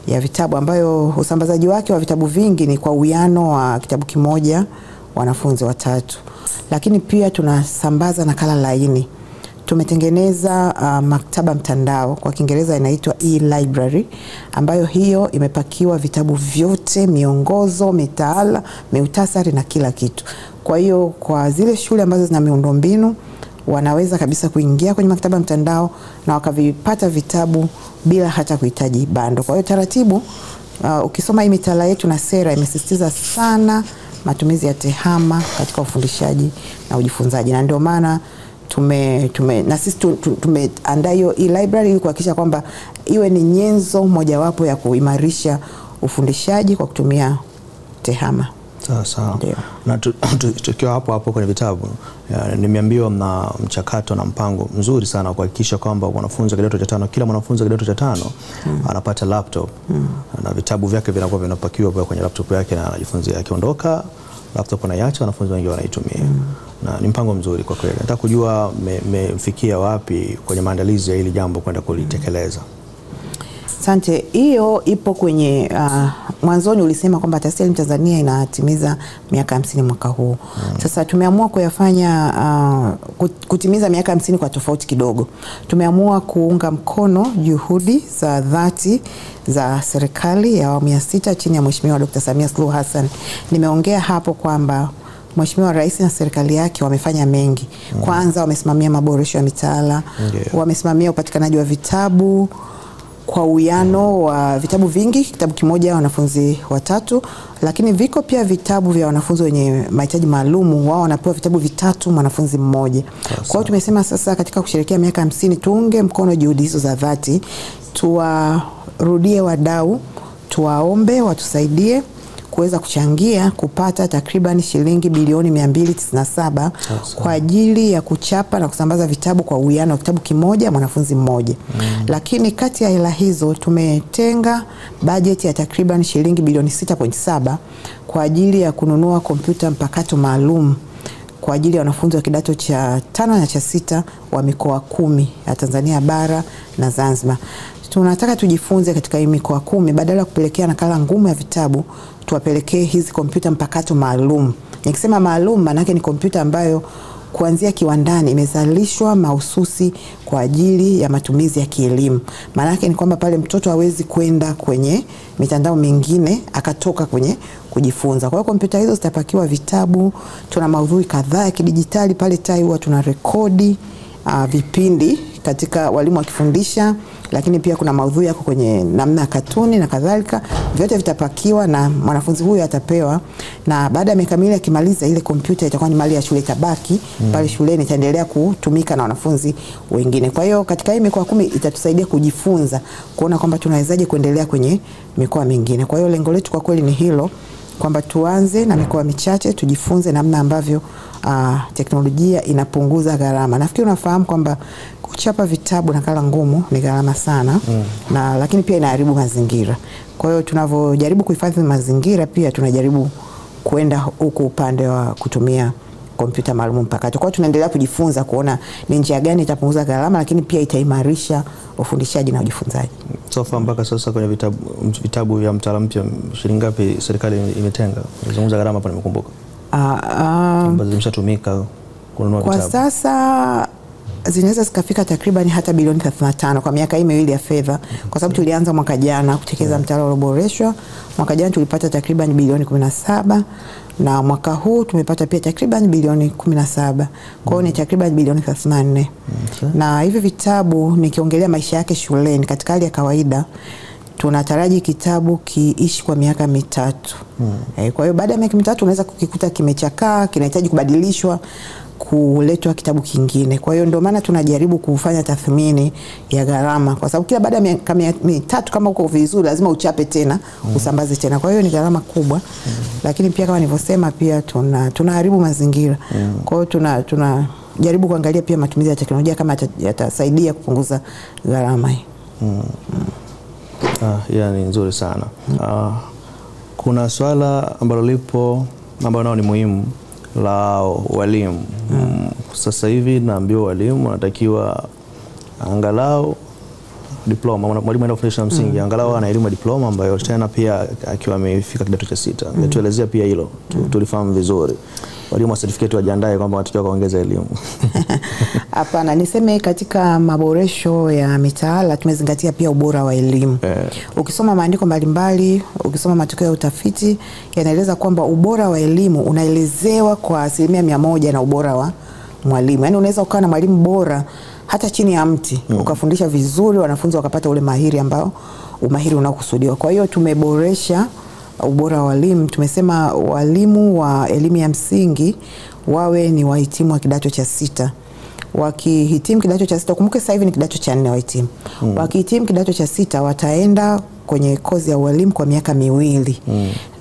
ya vitabu ambayo usambazaji wake wa vitabu vingi ni kwa uwiano wa kitabu kimoja wanafunzi 3. Lakini pia tunasambaza nakala laini. Tumetengeneza maktaba mtandao, kwa Kiingereza inaitwa e-library, ambayo hiyo imepakiwa vitabu vyote, miongozo, mitaala, miutasari na kila kitu. Kwa hiyo kwa zile shule ambazo zina miundombinu wanaweza kabisa kuingia kwenye maktaba mtandao na wakavipata vitabu bila hata kuhitaji bando. Kwa hiyo taratibu, ukisoma hii mitaala yetu na sera imesisitiza sana matumizi ya tehama katika ufundishaji na ujifunzaji, na ndio maana na sisi tumeandaa hiyo e-library ili kuhakikisha kwamba iwe ni nyenzo mojawapo ya kuimarisha ufundishaji kwa kutumia tehama. Sawa. Na tukiwa hapo kwenye vitabu, nimeambiwa na mchakato na mpango mzuri sana kuhakikisha kwamba wanafunzi kidato cha 5, kila mwanafunzi kidato cha 5 anapata laptop na vitabu vyake vinakuwa vinapakiwa kwenye laptop yake na anajifunzia. Akiondoka laptop anaiacha, wanafunzi wengi wanaitumia. Na ni mpango mzuri kwa kweli. Nataka kujua mmefikia wapi kwenye maandalizi ya hili jambo kwenda kulitekeleza. Asante. Hiyo ipo kwenye mwanzoni ulisema kwamba Taasisi ya Elimu Tanzania inatimiza miaka 50 mwaka huu. Sasa tumeamua kuyafanya kutimiza miaka 50 kwa tofauti kidogo. Tumeamua kuunga mkono juhudi za dhati za serikali ya awamu ya 6 chini ya Mheshimiwa Dr. Samia Suluhu Hassan. Nimeongea hapo kwamba Mheshimiwa Rais na serikali yake wamefanya mengi. Kwanza wamesimamia maboresho ya mitaala, wamesimamia upatikanaji wa vitabu kwa uwiano wa vitabu vingi, kitabu kimoja wanafunzi 3, lakini viko pia vitabu vya wanafunzi wenye mahitaji maalum, wao wanapewa vitabu 3 mwanafunzi mmoja. Kwa hiyo tumesema sasa katika kusherehekea miaka 50 tuunge mkono juhudi hizo za dhati, tuwarudie wadau, tuwaombe watusaidie kuweza kuchangia kupata takriban shilingi bilioni 297 kwa ajili ya kuchapa na kusambaza vitabu kwa uwiano wa kitabu kimoja mwanafunzi mmoja. Lakini kati ya hela hizo tumetenga bajeti ya takriban shilingi bilioni 6.7 kwa ajili ya kununua kompyuta mpakato maalum kwa ajili ya wanafunzi wa kidato cha 5 na cha 6 wa mikoa 10 ya Tanzania bara na Zanzibar. Tunataka tujifunze katika hii mikoa 10, badala ya kupelekea nakala ngumu ya vitabu, tuwapelekee hizi kompyuta mpakato maalum. Nikisema maalum maana yake ni kompyuta ambayo kuanzia kiwandani imezalishwa mahususi kwa ajili ya matumizi ya kielimu. Maana yake ni kwamba pale mtoto hawezi kwenda kwenye mitandao mingine akatoka kwenye kujifunza. Kwa hiyo kompyuta hizo zitapakiwa vitabu, tuna maudhui kadhaa ya kidijitali pale TAI, huwa tuna rekodi vipindi katika walimu wakifundisha, lakini pia kuna maudhui yako kwenye namna ya katuni na kadhalika. Vyote vitapakiwa na mwanafunzi huyu atapewa, na baada ya miaka miwili akimaliza ile kompyuta itakuwa ni mali ya shule, itabaki pale shuleni, itaendelea kutumika na wanafunzi wengine. Kwa hiyo katika hii mikoa 10 itatusaidia kujifunza, kuona kwamba tunawezaje kuendelea kwenye mikoa mingine. Kwa hiyo lengo letu kwa kweli ni hilo, kwamba tuanze na mikoa michache, tujifunze namna ambavyo teknolojia inapunguza gharama. Nafikiri unafahamu kwamba kuchapa vitabu nakala ngumu ni gharama sana, na lakini pia inaharibu mazingira. Kwa hiyo tunavyojaribu kuhifadhi mazingira, pia tunajaribu kwenda huko upande wa kutumia kompyuta maalum mpakato. Kwa hiyo tunaendelea kujifunza kuona ni njia gani itapunguza gharama, lakini pia itaimarisha ufundishaji na ujifunzaji. Sofa mpaka sasa kwenye vitabu vya mtaala mpya shilingi ngapi serikali imetenga? Nizungumza gharama hapa nimekumbuka. Ambazo zimeshatumika kununua vitabu. Kwa sasa zinaweza zikafika takriban hata bilioni 35 kwa miaka hii miwili ya fedha, kwa sababu tulianza mwaka jana kutekeleza mtaala ulioboreshwa. Mwaka jana tulipata takriban bilioni 17 na mwaka huu tumepata pia takriban bilioni 17. Kwa hiyo ni takriban bilioni 34. Na hivi vitabu nikiongelea maisha yake shuleni katika hali ya kawaida, tunataraji kitabu kiishi kwa miaka 3. Kwa hiyo baada ya miaka 3 unaweza kukikuta kimechakaa, kinahitaji kubadilishwa, kuletwa kitabu kingine. Kwa hiyo ndio maana tunajaribu kufanya tathmini ya gharama, kwa sababu kila baada ya miaka 3 kama uko vizuri lazima uchape tena, usambaze tena. Kwa hiyo ni gharama kubwa. Lakini pia kama nilivyosema, pia tunaharibu mazingira. Kwa hiyo tunajaribu kuangalia pia matumizi ya teknolojia kama yatasaidia kupunguza gharama hii. Yani nzuri sana. Kuna swala ambalo lipo ambalo nao ni muhimu la walimu. Sasa hivi naambiwa walimu wanatakiwa angalau diploma. Mwalimu anaenda kufundisha msingi angalau ana elimu ya diploma ambayo tena pia akiwa amefika kidato cha 6. Tuelezea pia hilo. Tulifahamu vizuri. Walimu wa certificate wajiandae kwamba wanatakiwa kuongeza elimu. Hapana, niseme katika maboresho ya mitaala tumezingatia pia ubora wa elimu. Ukisoma maandiko mbalimbali, ukisoma matokeo ya utafiti yanaeleza kwamba ubora wa elimu unaelezewa kwa 100% na ubora wa mwalimu. Yaani unaweza ukawa na mwalimu bora hata chini ya mti ukafundisha vizuri, wanafunzi wakapata ule mahiri ambao umahiri unaokusudiwa. Kwa hiyo tumeboresha ubora wa walimu. Tumesema walimu wa elimu ya msingi wawe ni wahitimu wa kidato cha 6. Wakihitimu kidato cha 6, kumbuke sasa hivi ni kidato cha 4 wahitimu. Wakihitimu kidato cha 6 wataenda kwenye kozi ya walimu kwa miaka 2.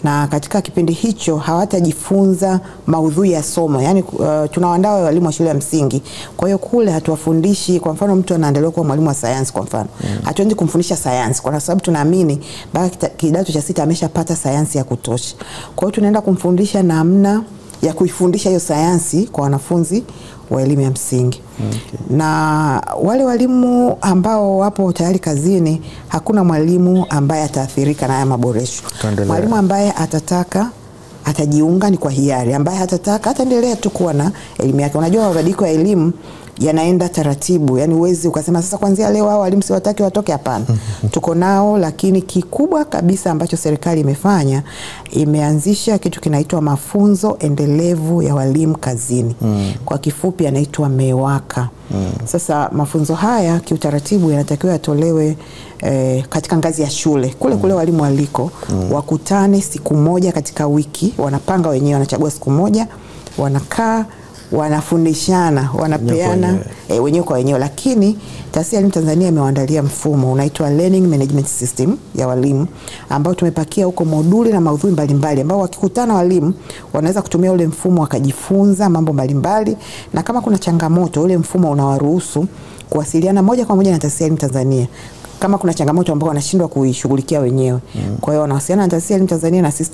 Na katika kipindi hicho hawatajifunza maudhui ya somo. Yaani tunawaandaa walimu wa shule ya msingi. Kwa hiyo kule hatuwafundishi, kwa mfano mtu anaandaliwa kuwa mwalimu wa sayansi kwa mfano. Hatuendi kumfundisha sayansi kwa sababu tunaamini baada kidato cha 6 ameshapata sayansi ya kutosha. Kwa hiyo tunaenda kumfundisha namna ya kuifundisha hiyo sayansi kwa wanafunzi wa elimu ya msingi. Na wale walimu ambao wapo tayari kazini, hakuna mwalimu ambaye ataathirika na haya maboresho. Mwalimu ambaye atataka atajiunga ni kwa hiari, ambaye hatataka ataendelea tu kuwa na elimu yake. Unajua mabadiliko ya elimu yanaenda taratibu. Yaani uwezi ukasema sasa kuanzia leo hao walimu siwataki watoke, hapana. Tuko nao, lakini kikubwa kabisa ambacho serikali imefanya, imeanzisha kitu kinaitwa mafunzo endelevu ya walimu kazini. Kwa kifupi yanaitwa MEWAKA. Sasa mafunzo haya kiutaratibu yanatakiwa yatolewe katika ngazi ya shule. Kule walimu waliko, wakutane siku moja katika wiki, wanapanga wenyewe, wanachagua siku moja, wanakaa, wanafundishana, wanapeana wenyewe kwa wenyewe. Lakini Taasisi ya Elimu Tanzania imewaandalia mfumo unaitwa Learning Management System ya walimu, ambao tumepakia huko moduli na maudhui mbalimbali, ambao wakikutana walimu wanaweza kutumia ule mfumo wakajifunza mambo mbalimbali, na kama kuna changamoto ule mfumo unawaruhusu kuwasiliana moja kwa moja na Taasisi ya Elimu Tanzania kama kuna changamoto ambayo wanashindwa kuishughulikia wenyewe. Kwa hiyo wanawasiliana na Taasisi ya Elimu Tanzania na sisi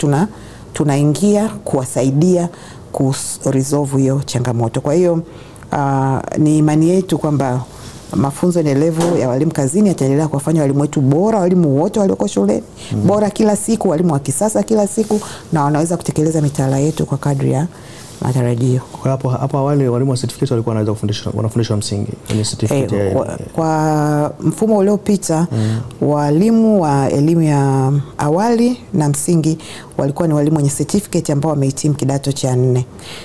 tunaingia kuwasaidia kuresolve hiyo changamoto. Kwa hiyo ni imani yetu kwamba mafunzo endelevu ya walimu kazini yataendelea kuwafanya walimu wetu bora, walimu wote walioko shule bora kila siku, walimu wa kisasa kila siku, na wanaweza kutekeleza mitaala yetu kwa kadri ya matarajio. Kwa hapo awali walimu wa certificate walikuwa wanafundisha msingi kwenye certificate kwa mfumo uliopita walimu wa elimu ya awali na msingi walikuwa ni walimu wenye certificate ambao wamehitimu kidato cha 4.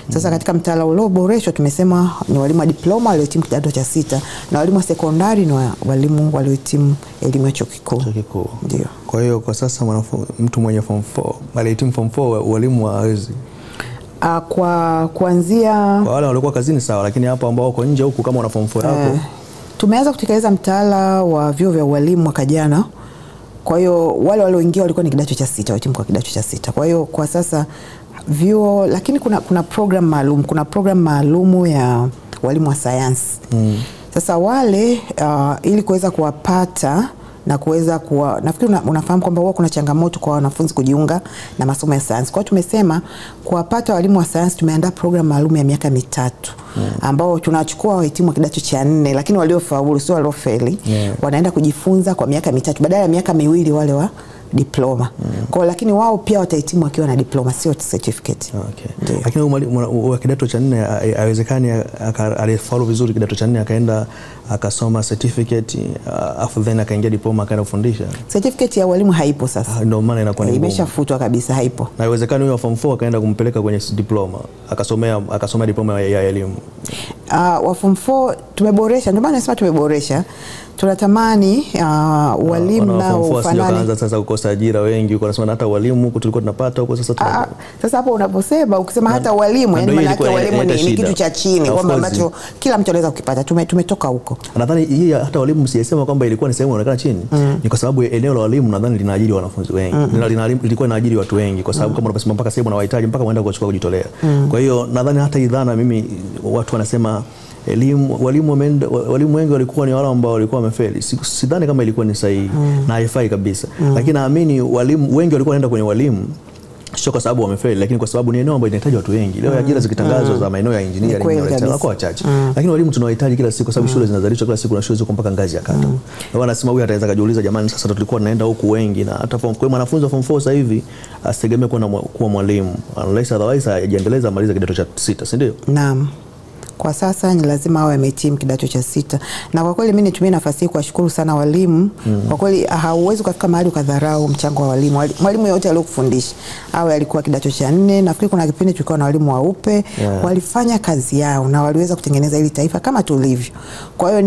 Sasa katika mtaala ulioboreshwa tumesema ni walimu wa diploma waliohitimu kidato cha 6, na walimu wa sekondari ni walimu waliohitimu elimu ya chuo kikuu. Ndio. Kwa hiyo kwa sasa mtu mwenye form 4 alihitimu form 4 walimu hawezi kwa kuanzia kwa wale walikuwa kazini sawa, lakini hapo ambao wako nje huku kama una form 4 yako tumeanza kutekeleza mtaala wa vyuo vya walimu mwaka jana. Kwa hiyo wale walioingia walikuwa ni kidato cha 6, wahitimu kwa kidato cha 6. Kwa hiyo kwa sasa vyuo, lakini kuna program maalum ya walimu wa sayansi. Sasa wale ili kuweza kuwapata na kuweza nafikiri unafahamu kwamba huwa kuna changamoto kwa wanafunzi kujiunga na masomo ya sayansi. Kwa hiyo tumesema kuwapata walimu wa sayansi tumeandaa program maalum ya miaka 3 ambao tunachukua wahitimu wa kidato cha 4, lakini waliofaulu sio waliofeli. Wanaenda kujifunza kwa miaka 3 badala ya miaka 2 wale wa diploma. Kwa lakini wao pia watahitimu wakiwa na diploma, sio certificate. Lakini wa kidato cha 4 haiwezekani alifaulu vizuri kidato cha 4 akaenda akasoma certificate afu then akaingia diploma akaenda kufundisha. Certificate ya walimu haipo sasa. Ndio maana inakuwa ni imeshafutwa kabisa, haipo. Na haiwezekani huyo form 4 akaenda kumpeleka kwenye diploma akasomea diploma ya elimu. Wa form 4 tumeboresha, ndio maana nasema tumeboresha. Tunatamani walimu nao ufanane. Sasa kukosa ajira wengi, uko nasema hata walimu huko tulikuwa tunapata huko sasa sasa hapo unaposema ukisema hata walimu, yani maana yake walimu ni kitu cha chini kwamba ambacho kila mtu anaweza kukipata. Tumetoka huko. Nadhani hii hata walimu msiyesema kwamba ilikuwa ni sehemu inaonekana chini. Ni kwa sababu eneo la walimu nadhani linaajiri wanafunzi wengi. Lilikuwa linaajiri watu wengi kwa sababu kama unasema mpaka sehemu wanawahitaji mpaka waenda kuchukua kujitolea. Kwa hiyo nadhani hata idhana mimi watu wanasema walimu wengi walikuwa ni wale ambao walikuwa wamefeli. Sidhani kama ilikuwa ni sahihi na haifai kabisa. Lakini naamini walimu wengi walikuwa wanaenda kwenye walimu sio kwa sababu wamefeli, lakini kwa sababu ni eneo ambalo linahitaji watu wengi. Leo ajira zikitangazwa za maeneo ya engineering wako wachache. Lakini walimu tunawahitaji kila siku kwa sababu shule zinazalishwa kila siku na shule ziko mpaka ngazi ya kata. Na wanasema huyu ataweza kujiuliza, jamani, sasa tulikuwa tunaenda huku wengi, na hata kwa mwanafunzi wa form 4 sasa hivi asitegemee kuwa mwalimu. Unless otherwise ajiendeleza amaliza kidato cha 6, si ndio? Naam. Kwa sasa ni lazima awe amehitimu kidato cha 6. Na kwa kweli mimi nitumie nafasi hii kuwashukuru sana walimu. Kwa kweli hauwezi kufika mahali ukadharau mchango wa walimu. Mwalimu yote aliyokufundisha, awe alikuwa kidato cha 4, nafikiri kuna kipindi tulikuwa na walimu waupe, walifanya kazi yao na waliweza kutengeneza hili taifa kama tulivyo. Kwa hiyo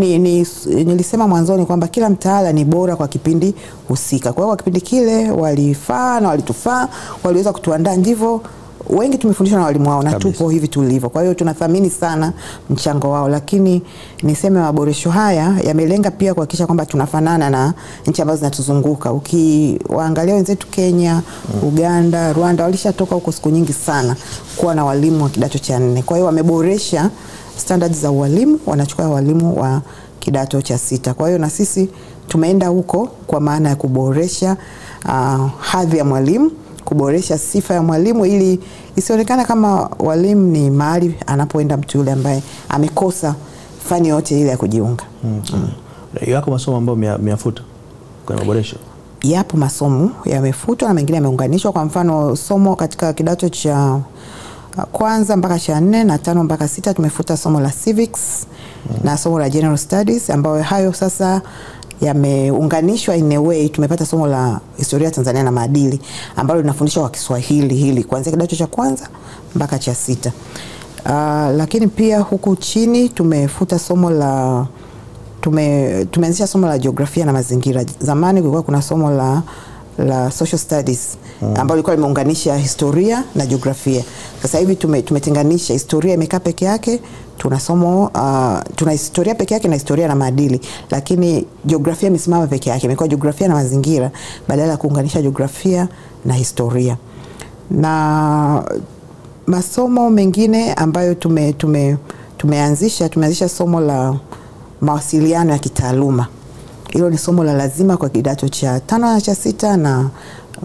nilisema mwanzoni kwamba kila mtaala ni bora kwa kipindi husika. Kwa hiyo kwa kipindi kile walifaa na walitufaa, waliweza kutuandaa, ndivyo wengi tumefundishwa na walimu wao na tupo hivi tulivyo. Kwa hiyo tunathamini sana mchango wao, lakini niseme maboresho haya yamelenga pia kuhakikisha kwamba tunafanana na nchi ambazo zinatuzunguka. Ukiwaangalia wenzetu Kenya, Uganda, Rwanda, walishatoka huko siku nyingi sana kuwa na walimu wa kidato cha 4. Kwa hiyo wameboresha standards za walimu, wanachukua walimu wa kidato cha 6. Kwa hiyo na sisi tumeenda huko kwa maana ya kuboresha hadhi ya mwalimu, kuboresha sifa ya mwalimu ili isionekane kama walimu ni mahali anapoenda mtu yule ambaye amekosa fani yote ile ya kujiunga. Yako masomo ambayo yamefuta kwa maboresho? Yapo masomo yamefutwa na mengine yameunganishwa. Kwa mfano somo katika kidato cha kwanza mpaka cha 4 na 5 mpaka 6 tumefuta somo la civics na somo la general studies, ambayo hayo sasa yameunganishwa in a way. Tumepata somo la historia Tanzania na maadili ambalo linafundishwa kwa Kiswahili hili kuanzia kidato cha kwanza mpaka cha 6. Lakini pia huku chini tumefuta somo la tumeanzisha somo la jiografia na mazingira. Zamani kulikuwa kuna somo la social studies ambalo lilikuwa limeunganisha historia na jiografia. Sasa hivi tumetenganisha, historia imekaa peke yake, tuna somo tuna historia peke yake na historia na maadili, lakini jiografia imesimama peke yake, imekuwa jiografia na mazingira badala ya kuunganisha jiografia na historia. Na masomo mengine ambayo tumeanzisha somo la mawasiliano ya kitaaluma. Hilo ni somo la lazima kwa kidato cha 5 na cha 6 na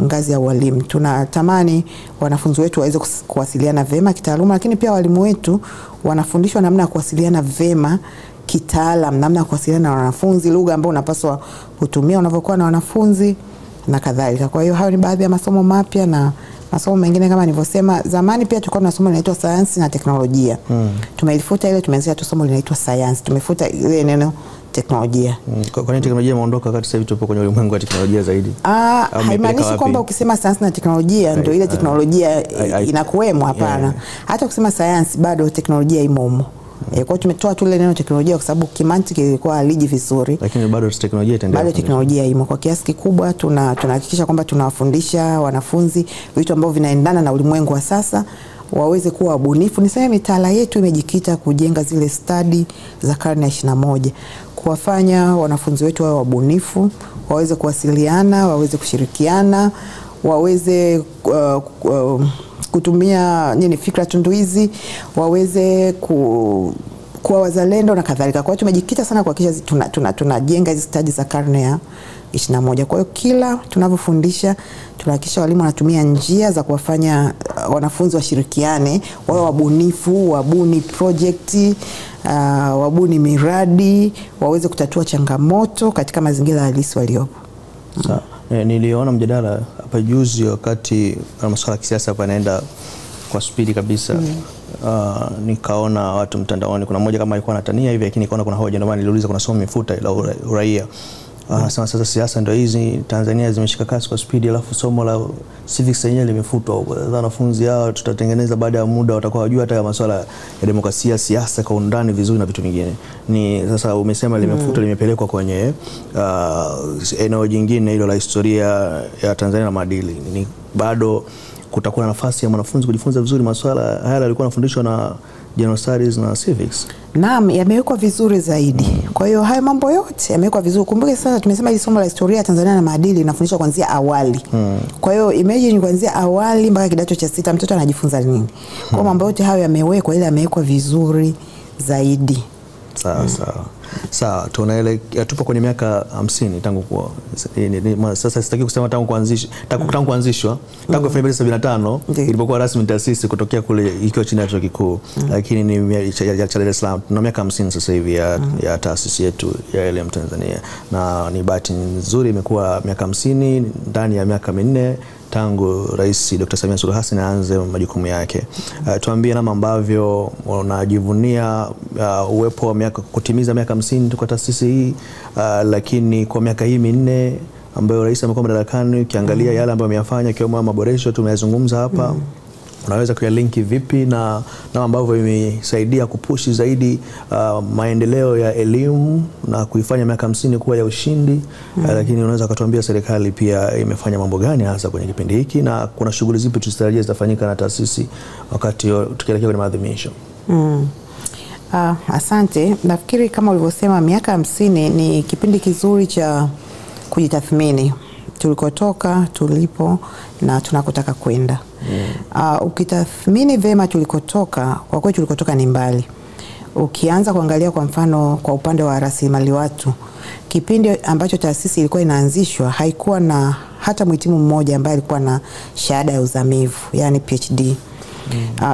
ngazi ya walimu. Tunatamani wanafunzi wetu waweze kuwasiliana vema kitaaluma, lakini pia walimu wetu wanafundishwa namna ya kuwasiliana vema kitaalam, namna ya kuwasiliana na wanafunzi, lugha ambayo unapaswa kutumia unapokuwa na wanafunzi na kadhalika. Kwa hiyo hayo ni baadhi ya masomo mapya, na masomo mengine kama nilivyosema, zamani pia tulikuwa na somo linaloitwa sayansi na teknolojia. Tumelifuta ile, tumeanzisha tu somo linaloitwa sayansi. Tumefuta ile neno teknolojia. Kwa nini teknolojia imeondoka kati sasa hivi tupo kwenye ulimwengu wa teknolojia zaidi? Haimaanishi kwamba ukisema sayansi na teknolojia ndio ile teknolojia inakuwemo, hapana. Hata ukisema sayansi bado teknolojia imo humo. Kwa hiyo tumetoa tu ile neno teknolojia kwa sababu kimantiki ilikuwa haliji vizuri. Lakini bado teknolojia itaendelea. Bado teknolojia imo kwa kiasi kikubwa. Tunahakikisha kwamba tunawafundisha wanafunzi vitu ambavyo vinaendana na ulimwengu wa sasa, waweze kuwa wabunifu. Niseme mitaala yetu imejikita kujenga zile stadi za karne ya 21, kuwafanya wanafunzi wetu wawe wabunifu, waweze kuwasiliana, waweze kushirikiana, waweze kutumia fikra tunduizi, waweze kuwa wazalendo na kadhalika. Kwa hiyo tumejikita sana kuhakikisha tunajenga hizo stadi za karne ya 21. Kwa hiyo kila tunavyofundisha tunahakikisha walimu wanatumia njia za kuwafanya wanafunzi washirikiane, wawe wabunifu, wabuni project, wabuni miradi, waweze kutatua changamoto katika mazingira halisi waliopo. Niliona mjadala hapa juzi wakati masuala ya kisiasa hapa yanaenda kwa spidi kabisa. Nikaona watu mtandaoni, kuna mmoja kama alikuwa anatania hivi, lakini nikaona kuna hoja, ndio maana niliuliza kuna somo mifuta la uraia. Sasa siasa ndio hizi Tanzania zimeshika kasi kwa spidi, alafu somo la civics yenyewe limefutwa huko. Wanafunzi hao tutatengeneza baada ya muda watakuwa wajua hata masuala ya demokrasia, siasa kwa undani vizuri na vitu vingine. Ni sasa umesema limefutwa, limepelekwa kwenye eneo jingine hilo la historia ya Tanzania na maadili. Ni bado kutakuwa na nafasi ya mwanafunzi kujifunza vizuri masuala haya yalikuwa yanafundishwa na general studies na civics. Naam, yamewekwa vizuri zaidi. Kwa hiyo hayo mambo yote yamewekwa vizuri. Kumbuke sasa tumesema hili somo la historia ya Tanzania na maadili linafundishwa kuanzia awali. Kwa hiyo imagine kuanzia awali mpaka kidato cha 6 mtoto anajifunza nini. Kwa mambo yote hayo yamewekwa, ile yamewekwa vizuri zaidi. Sawa, tupo kwenye miaka 50 tangu kwa sasa, sitaki kusema tangu kuanzishwa tangu 2075 ilipokuwa rasmi taasisi kutokea kule ikiwa chini ya chuo kikuu, lakini ni cha Dar es Salaam. Tuna miaka 50 sasa hivi ya taasisi yetu ya elimu Tanzania, na ni bahati nzuri imekuwa miaka 50 ndani ya miaka 4 tangu Rais Dr. Samia Suluhu Hassan aanze majukumu yake. Tuambie namna ambavyo unajivunia uwepo wa kutimiza miaka 50 kwa taasisi hii, lakini kwa miaka hii 4 ambayo rais amekuwa madarakani, ukiangalia yale ambayo ameyafanya ikiwemo maboresho tumeyazungumza hapa, unaweza kuyalinki vipi na ambavyo imesaidia kupushi zaidi maendeleo ya elimu na kuifanya miaka 50 kuwa ya ushindi? Lakini unaweza kutuambia serikali pia imefanya mambo gani hasa kwenye kipindi hiki, na kuna shughuli zipi tusitarajie zitafanyika na taasisi wakati tukielekea kwenye maadhimisho? Asante. Nafikiri kama ulivyosema, miaka 50 ni kipindi kizuri cha kujitathmini tulikotoka, tulipo na tunakotaka kwenda. Ukitathmini vema tulikotoka, kwa kweli tulikotoka ni mbali. Ukianza kuangalia kwa mfano kwa upande wa rasilimali watu, kipindi ambacho taasisi ilikuwa inaanzishwa haikuwa na hata mhitimu mmoja ambaye alikuwa na shahada ya uzamivu, yani PhD.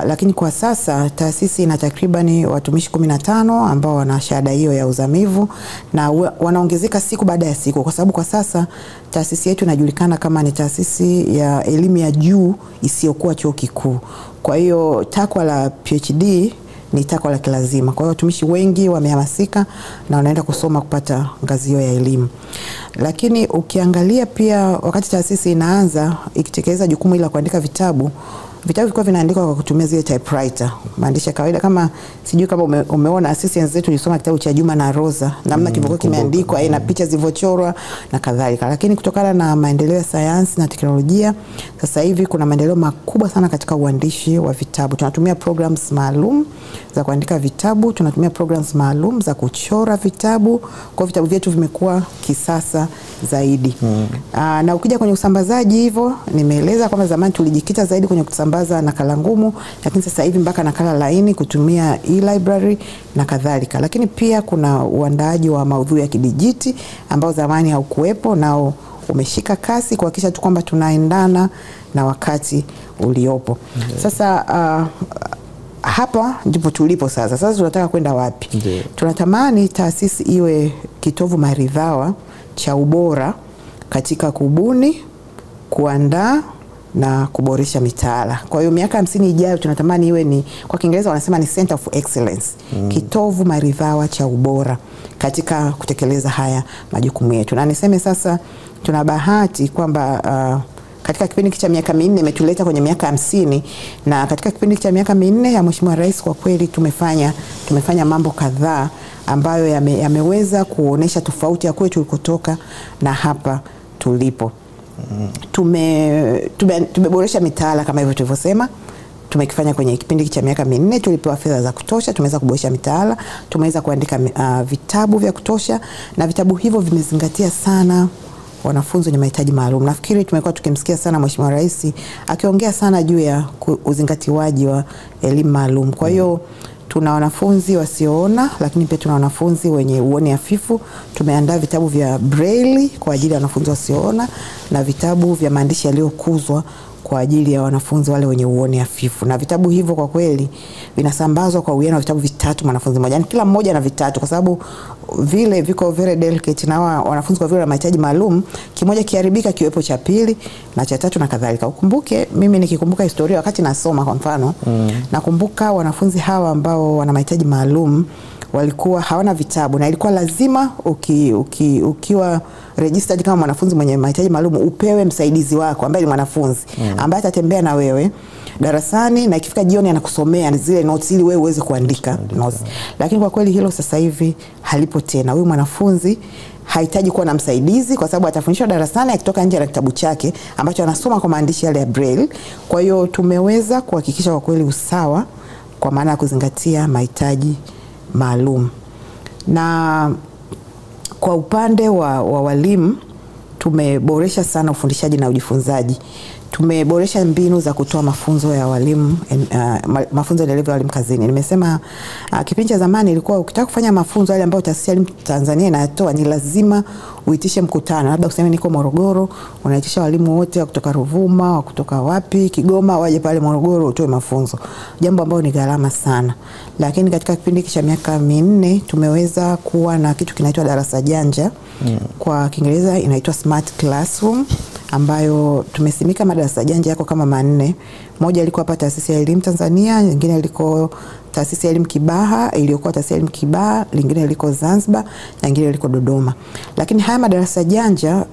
Lakini kwa sasa taasisi ina takribani watumishi 15 ambao wana shahada hiyo ya uzamivu, na wanaongezeka siku baada ya siku, kwa sababu kwa sasa taasisi yetu inajulikana kama ni taasisi ya elimu ya juu isiyokuwa chuo kikuu. Kwa hiyo takwa la PhD ni takwa la kilazima. Kwa hiyo watumishi wengi wamehamasika na wanaenda kusoma kupata ngazi hiyo ya elimu. Lakini ukiangalia pia wakati taasisi inaanza ikitekeleza jukumu la kuandika vitabu vilikuwa vinaandikwa kwa kutumia zile typewriter, maandishi ya kawaida. Kama sijui kama umeona sisi zetu tulisoma kitabu cha Juma na Rosa, namna kilivyokuwa kimeandikwa, ina picha zilivyochorwa na kadhalika. Lakini kutokana na maendeleo ya sayansi na teknolojia, sasa hivi kuna maendeleo makubwa sana katika uandishi wa vitabu. Tunatumia programs maalum za kuandika vitabu, tunatumia programs maalum za kuchora vitabu. Kwa vitabu vyetu vimekuwa kisasa zaidi. Na ukija kwenye usambazaji hivyo, nimeeleza kwamba zamani tulijikita zaidi kwenye kusambaza nakala ngumu, lakini sasa hivi mpaka nakala laini kutumia e-library na kadhalika. Lakini pia kuna uandaaji wa maudhui ya kidijiti ambao zamani haukuwepo, nao umeshika kasi kuhakikisha tu kwamba tunaendana na wakati uliopo. Sasa hapa ndipo tulipo sasa. Sasa tunataka kwenda wapi? Tunatamani taasisi iwe kitovu maridhawa cha ubora katika kubuni, kuandaa na kuboresha mitaala. Kwa hiyo miaka 50 ijayo tunatamani iwe ni, kwa Kiingereza wanasema ni Center of Excellence, kitovu maridhawa cha ubora katika kutekeleza haya majukumu yetu. Na niseme sasa tuna bahati kwamba katika kipindi cha miaka 4 imetuleta kwenye miaka 50, na katika kipindi cha miaka 4 ya Mheshimiwa Rais kwa kweli tumefanya mambo kadhaa ambayo yameweza kuonesha tofauti ya kwetu tulikotoka na hapa tulipo. Tumeboresha mitaala kama hivyo tulivyosema. Tumekifanya kwenye kipindi cha miaka 4, tulipewa fedha za kutosha, tumeweza kuboresha mitaala, tumeweza kuandika vitabu vya kutosha, na vitabu hivyo vimezingatia sana wanafunzi wenye mahitaji maalum. Nafikiri tumekuwa tukimsikia sana Mheshimiwa Rais akiongea sana juu ya uzingatiwaji wa elimu maalum. Kwa hiyo tuna wanafunzi wasioona, lakini pia tuna wanafunzi wenye uoni hafifu. Tumeandaa vitabu vya Braille kwa ajili ya wanafunzi wasioona na vitabu vya maandishi yaliyokuzwa kwa ajili ya wanafunzi wale wenye uoni hafifu. Na vitabu hivyo kwa kweli vinasambazwa kwa uwiano wa vitabu 3 mwanafunzi mmoja. Yaani kila mmoja na 3, kwa sababu vile viko very delicate, na wanafunzi kwa vile na mahitaji maalum, kimoja kiharibika kiwepo cha pili na cha 3 na kadhalika. Ukumbuke, mimi nikikumbuka historia wakati nasoma kwa mfano, nakumbuka wanafunzi hawa ambao wana mahitaji maalum walikuwa hawana vitabu, na ilikuwa lazima ukiwa registered kama mwanafunzi mwenye mahitaji maalum upewe msaidizi wako ambaye ni mwanafunzi ambaye atatembea na wewe darasani, na ikifika jioni anakusomea zile notes ili wewe uweze kuandika notes. Lakini kwa kweli hilo sasa hivi halipo tena. Huyu mwanafunzi hahitaji kuwa na msaidizi kwa sababu atafundishwa darasani akitoka nje na kitabu chake ambacho anasoma kwa maandishi yale ya Braille. Kwa hiyo tumeweza kuhakikisha kwa kweli usawa kwa maana ya kuzingatia mahitaji maalum. Na kwa upande wa walimu tumeboresha sana ufundishaji na ujifunzaji. tumeboresha mbinu za kutoa mafunzo ya walimu, mafunzo endelevu ya walimu kazini. Nimesema kipindi cha zamani ilikuwa ukitaka kufanya mafunzo yale ambayo Taasisi ya Elimu Tanzania inatoa ni lazima uitishe mkutano. Labda useme niko Morogoro, unaitisha walimu wote kutoka Ruvuma, kutoka wapi, Kigoma, waje pale Morogoro utoe mafunzo. Jambo ambalo ni gharama sana. Lakini katika kipindi cha miaka 4 tumeweza kuwa na kitu kinaitwa darasa janja. Kwa Kiingereza inaitwa Smart Classroom, ambayo tumesimika madarasa janja yako kama 4. Moja liko hapa Taasisi ya Elimu Tanzania, nyingine liko Taasisi ya Elimu Kibaha, iliyokuwa Taasisi ya Elimu Kibaha, lingine liko Zanzibar, na nyingine liko Dodoma. Lakini haya madarasa janja,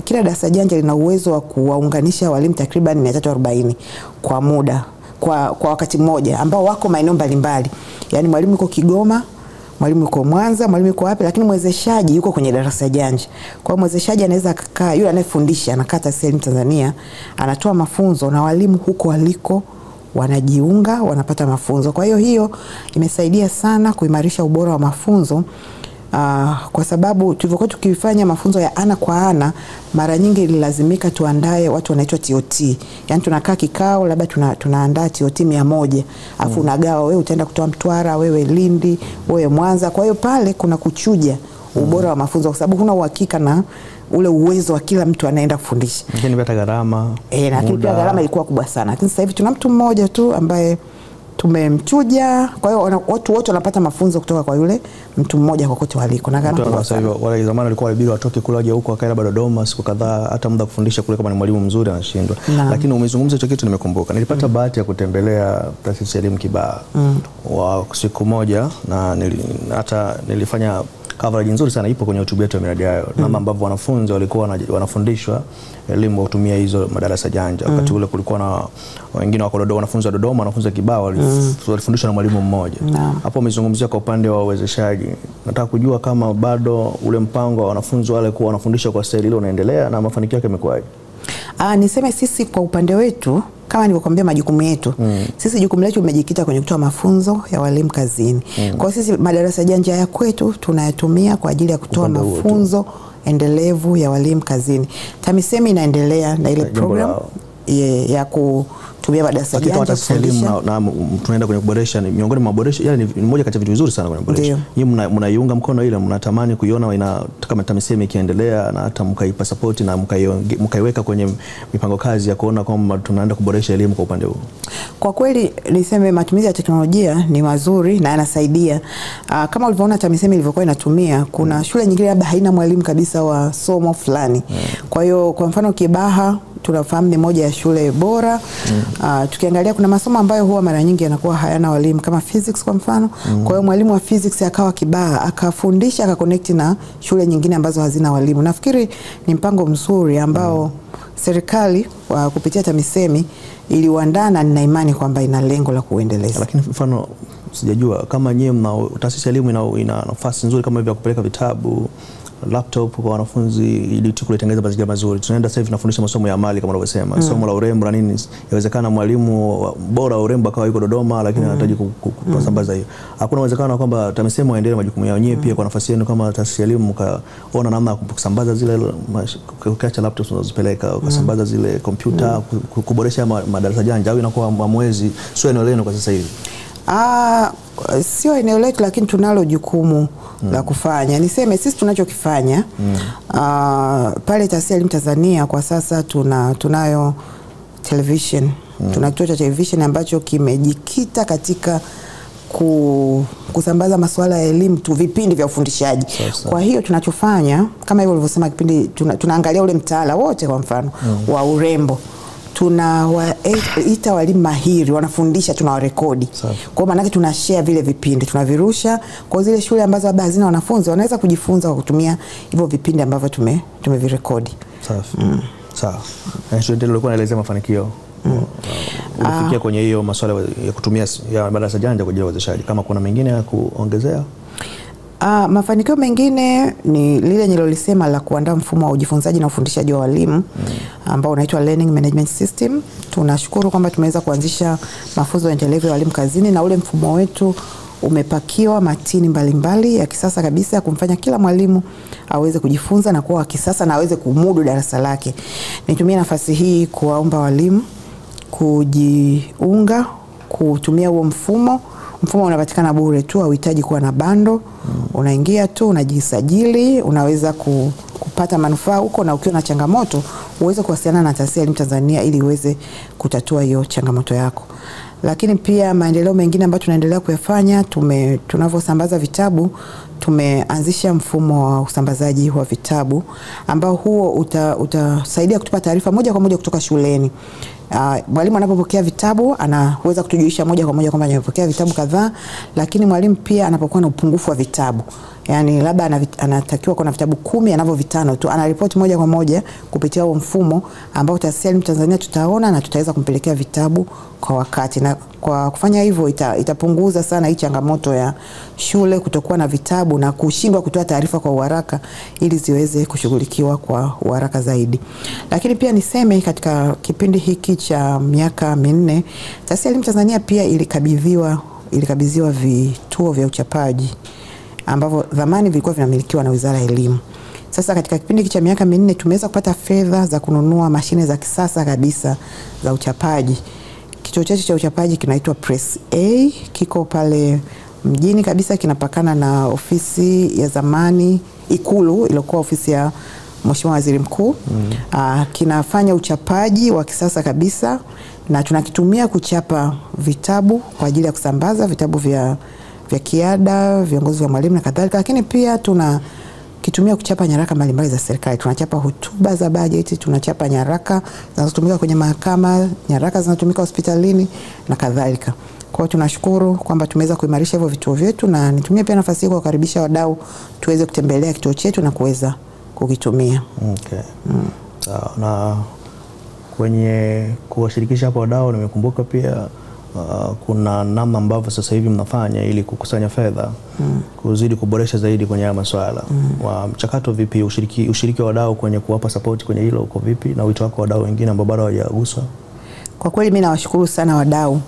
kila darasa janja lina uwezo wa kuwaunganisha walimu takriban 340 kwa muda, kwa wakati mmoja, ambao wako maeneo mbalimbali. Yaani mwalimu yuko Kigoma, mwalimu yuko Mwanza, mwalimu yuko wapi, lakini mwezeshaji yuko kwenye darasa janja. Kwa hiyo mwezeshaji anaweza kukaa, yule anayefundisha anakaa Taasisi ya Elimu Tanzania, anatoa mafunzo na walimu huko waliko wanajiunga, wanapata mafunzo. Kwa hiyo imesaidia sana kuimarisha ubora wa mafunzo. Kwa sababu tulivyokuwa tukifanya mafunzo ya ana kwa ana, mara nyingi ililazimika tuandae watu wanaitwa TOT. Yaani tunakaa kikao, labda tunaandaa TOT 100, afu unagawa, wewe utaenda kutoa Mtwara, wewe Lindi, wewe Mwanza. Kwa hiyo pale kuna kuchuja ubora wa mafunzo, kwa sababu huna uhakika na ule uwezo wa kila mtu anaenda kufundisha. Lakini pia gharama, lakini pia gharama ilikuwa kubwa sana. Lakini sasa hivi tuna mtu mmoja tu ambaye tumemchuja, kwa hiyo watu wote wanapata mafunzo kutoka kwa yule mtu mmoja kokote waliko. Na gharama sasa hivi, wale zamani walikuwa walibidi watoke kule waje huko wakaenda Dodoma siku kadhaa, hata muda kufundisha kule kama ni mwalimu mzuri anashindwa. Lakini umezungumza hicho kitu nimekumbuka. Nilipata bahati ya kutembelea Taasisi ya Elimu Kibaha wa siku moja, na hata nilifanya coverage nzuri sana, ipo kwenye YouTube yetu ya Miradi Hayo. Namna ambavyo wanafunzi walikuwa wanafundishwa elimu kutumia hizo madarasa janja. Wakati ule kulikuwa na wengine wako Dodoma, wanafunzi wa Dodoma, wanafunzi wa Kibaha walifundishwa na mwalimu mmoja. Hapo umezungumzia kwa upande wa uwezeshaji. Nataka kujua kama bado ule mpango wa wanafunzi wale kuwa wanafundishwa kwa staili ile unaendelea na mafanikio yake yamekuwaje? Niseme sisi kwa upande wetu, kama nilivyokuambia majukumu yetu, sisi jukumu letu limejikita kwenye kutoa mafunzo ya walimu kazini. Kwa sisi madarasa janja ya kwetu tunayatumia kwa ajili ya kutoa mafunzo endelevu ya walimu kazini. TAMISEMI inaendelea na ile program ya kutumia madarasa janja kufundisha. Na tunaenda kwenye kuboresha, ni miongoni mwa maboresho, yani ni moja kati ya vitu vizuri sana kwenye kuboresha. Nyinyi mnaiunga mkono ile, mnatamani kuiona kama TAMISEMI ikiendelea, na hata mkaipa support na mkaiweka kwenye mipango kazi ya kuona kwamba tunaenda kuboresha elimu kwa upande huu. Kwa kweli niseme matumizi ya teknolojia ni mazuri na yanasaidia. Kama ulivyoona TAMISEMI ilivyokuwa inatumia, kuna shule nyingine labda haina mwalimu kabisa wa somo fulani. Kwa hiyo kwa mfano Kibaha tunafahamu ni moja ya shule bora. Tukiangalia kuna masomo ambayo huwa mara nyingi yanakuwa hayana walimu, kama physics kwa mfano. Kwa hiyo mwalimu wa physics akawa Kibaha, akafundisha, akaconnect na shule nyingine ambazo hazina walimu. Nafikiri ni mpango mzuri ambao serikali kupitia TAMISEMI iliuandaa, na nina imani kwamba ina lengo la kuendeleza. Lakini mfano sijajua kama nyinyi Taasisi ya Elimu ina nafasi nzuri kama hivi ya kupeleka vitabu, laptop kwa wanafunzi ili kutengeneza mazingira mazuri. Tunaenda sasa hivi tunafundisha masomo ya amali kama unavyosema, somo la urembo na nini. Inawezekana mwalimu bora wa urembo akawa yuko Dodoma, lakini anahitaji kusambaza hiyo. Hakuna uwezekano kwamba TAMISEMI waendelee majukumu yao wenyewe pia kwa nafasi yenu kama Taasisi ya Elimu, mkaona namna ya kusambaza zile ukiacha laptops unazopeleka, ukasambaza zile kompyuta, kuboresha madarasa janja, au inakuwa mwezi sio eneo lenu kwa sasa hivi? Sio eneo letu, lakini tunalo jukumu la kufanya. Niseme sisi tunachokifanya pale Taasisi ya Elimu Tanzania kwa sasa tunayo television. Tuna kituo cha television ambacho kimejikita katika kusambaza masuala ya elimu tu, vipindi vya ufundishaji. Kwa hiyo tunachofanya kama hivyo ulivyosema, kipindi tunaangalia ule mtaala wote kwa mfano wa urembo. Tunawaita walimu mahiri, wanafundisha, tunawarekodi. Kwa maana yake tunashare vile vipindi, tunavirusha kwa zile shule ambazo labda hazina wanafunzi, wanaweza kujifunza kwa kutumia hivyo vipindi ambavyo tumevirekodi. Sawa. Ndio ulikuwa unaelezea mafanikio. Ulifikia kwenye hiyo masuala ya kutumia ya madarasa janja kwa ajili ya uwezeshaji. Kama kuna mengine ya kuongezea? Mafanikio mengine ni lile nilolisema la kuandaa mfumo wa ujifunzaji na ufundishaji wa walimu ambao unaitwa Learning Management System. Tunashukuru kwamba tumeweza kuanzisha mafunzo endelevu ya walimu kazini, na ule mfumo wetu umepakiwa matini mbalimbali ya kisasa kabisa ya kumfanya kila mwalimu aweze kujifunza na kuwa kisasa na aweze kumudu darasa lake. Nitumie nafasi hii kuwaomba walimu kujiunga kutumia huo mfumo. Mfumo unapatikana bure tu, hauhitaji kuwa na bando. Unaingia tu, unajisajili, unaweza kupata manufaa huko, na ukiwa na changamoto uweze kuwasiliana na Taasisi ya Elimu Tanzania ili uweze kutatua hiyo changamoto yako. Lakini pia maendeleo mengine ambayo tunaendelea kuyafanya, tunavyosambaza vitabu, tumeanzisha mfumo wa usambazaji wa vitabu ambao huo utasaidia kutupa taarifa moja kwa moja kutoka shuleni. Mwalimu anapopokea vitabu anaweza kutujulisha moja kwa moja kwamba amepokea vitabu kadhaa, lakini mwalimu pia anapokuwa na upungufu wa vitabu, yani labda anatakiwa kuna vitabu 10 anavyo 5 tu, anaripoti moja kwa moja kupitia huo mfumo ambao Taasisi ya Elimu Tanzania tutaona na tutaweza kumpelekea vitabu kwa wakati. Na kwa kufanya hivyo itapunguza sana hii changamoto ya shule kutokuwa na vitabu na kushindwa kutoa taarifa kwa uharaka ili ziweze kushughulikiwa kwa uharaka zaidi. Lakini pia niseme katika kipindi hiki cha miaka 4 Taasisi ya Elimu Tanzania pia ilikabidhiwa vituo vya uchapaji ambavyo zamani vilikuwa vinamilikiwa na Wizara ya Elimu. Sasa katika kipindi cha miaka 4 tumeweza kupata fedha za kununua mashine za kisasa kabisa za uchapaji. Kituo chetu cha uchapaji kinaitwa Press A, kiko pale mjini kabisa, kinapakana na ofisi ya zamani Ikulu iliyokuwa ofisi ya Mheshimiwa Waziri Mkuu. Kinafanya uchapaji wa kisasa kabisa na tunakitumia kuchapa vitabu kwa ajili ya kusambaza vitabu vya kiada, viongozi wa mwalimu na kadhalika, lakini pia tunakitumia kuchapa nyaraka mbalimbali za serikali. Tunachapa hotuba za bajeti, tunachapa nyaraka zinazotumika kwenye mahakama, nyaraka zinazotumika hospitalini na kadhalika. Kwa hiyo tunashukuru kwamba tumeweza kuimarisha hivyo vituo vyetu, na nitumie pia nafasi hii kuwakaribisha wadau tuweze kutembelea kituo chetu na kuweza kukitumia. Okay. Na kwenye kuwashirikisha hapo wadau, nimekumbuka pia kuna namna ambavyo sasa hivi mnafanya ili kukusanya fedha kuzidi kuboresha zaidi kwenye haya masuala. Wa mchakato vipi, ushiriki wa wadau kwenye kuwapa support kwenye hilo uko vipi, na wito wako wadau wengine ambao bado hawajaguswa? Kwa kweli mimi nawashukuru sana wadau.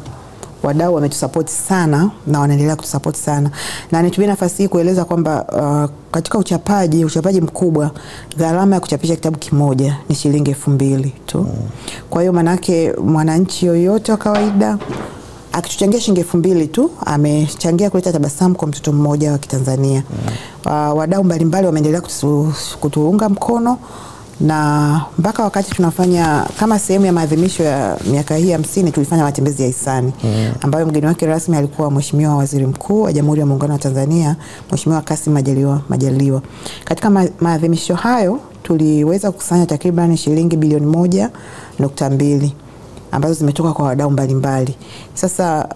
Wadau wametusupport sana na wanaendelea kutusupport sana. Na nitumie nafasi hii kueleza kwamba katika uchapaji mkubwa, gharama ya kuchapisha kitabu kimoja ni shilingi 2,000 tu. Kwa hiyo manake mwananchi yoyote wa kawaida akituchangia shilingi 2,000 tu amechangia kuleta tabasamu kwa mtoto mmoja wa Kitanzania. Wadau mbalimbali wameendelea kutuunga mkono, na mpaka wakati tunafanya kama sehemu ya maadhimisho ya miaka hii 50 tulifanya matembezi ya hisani ambayo mgeni wake rasmi alikuwa Mheshimiwa Waziri Mkuu wa Jamhuri ya Muungano wa Tanzania, Mheshimiwa Kassim Majaliwa. Katika maadhimisho hayo tuliweza kukusanya takriban shilingi bilioni 1.2 ambazo zimetoka kwa wadau mbalimbali. Sasa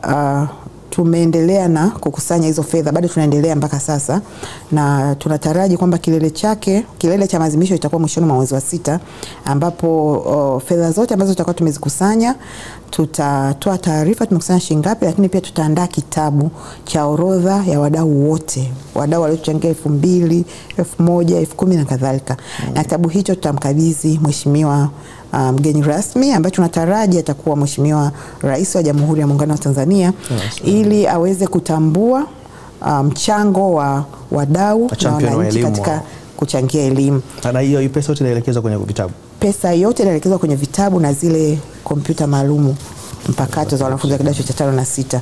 tumeendelea na kukusanya hizo fedha, bado tunaendelea mpaka sasa, na tunataraji kwamba kilele cha maadhimisho itakuwa mwishoni mwa mwezi wa 6, ambapo fedha zote ambazo tutakuwa tumezikusanya tutatoa taarifa tumekusanya shilingi ngapi, lakini pia tutaandaa kitabu cha orodha ya wadau wote, wadau waliochangia 2,000, 1,000, 10,000 na kadhalika. Na kitabu hicho tutamkabidhi Mheshimiwa mgeni rasmi ambaye tunataraji atakuwa Mheshimiwa Rais wa Jamhuri ya Muungano wa Tanzania, ili aweze kutambua mchango wa wadau na wananchi katika kuchangia elimu. Na hiyo pesa yote inaelekezwa kwenye vitabu? Pesa yote inaelekezwa kwenye vitabu na zile kompyuta maalumu mpakato za wanafunzi wa kidato cha 5 na 6.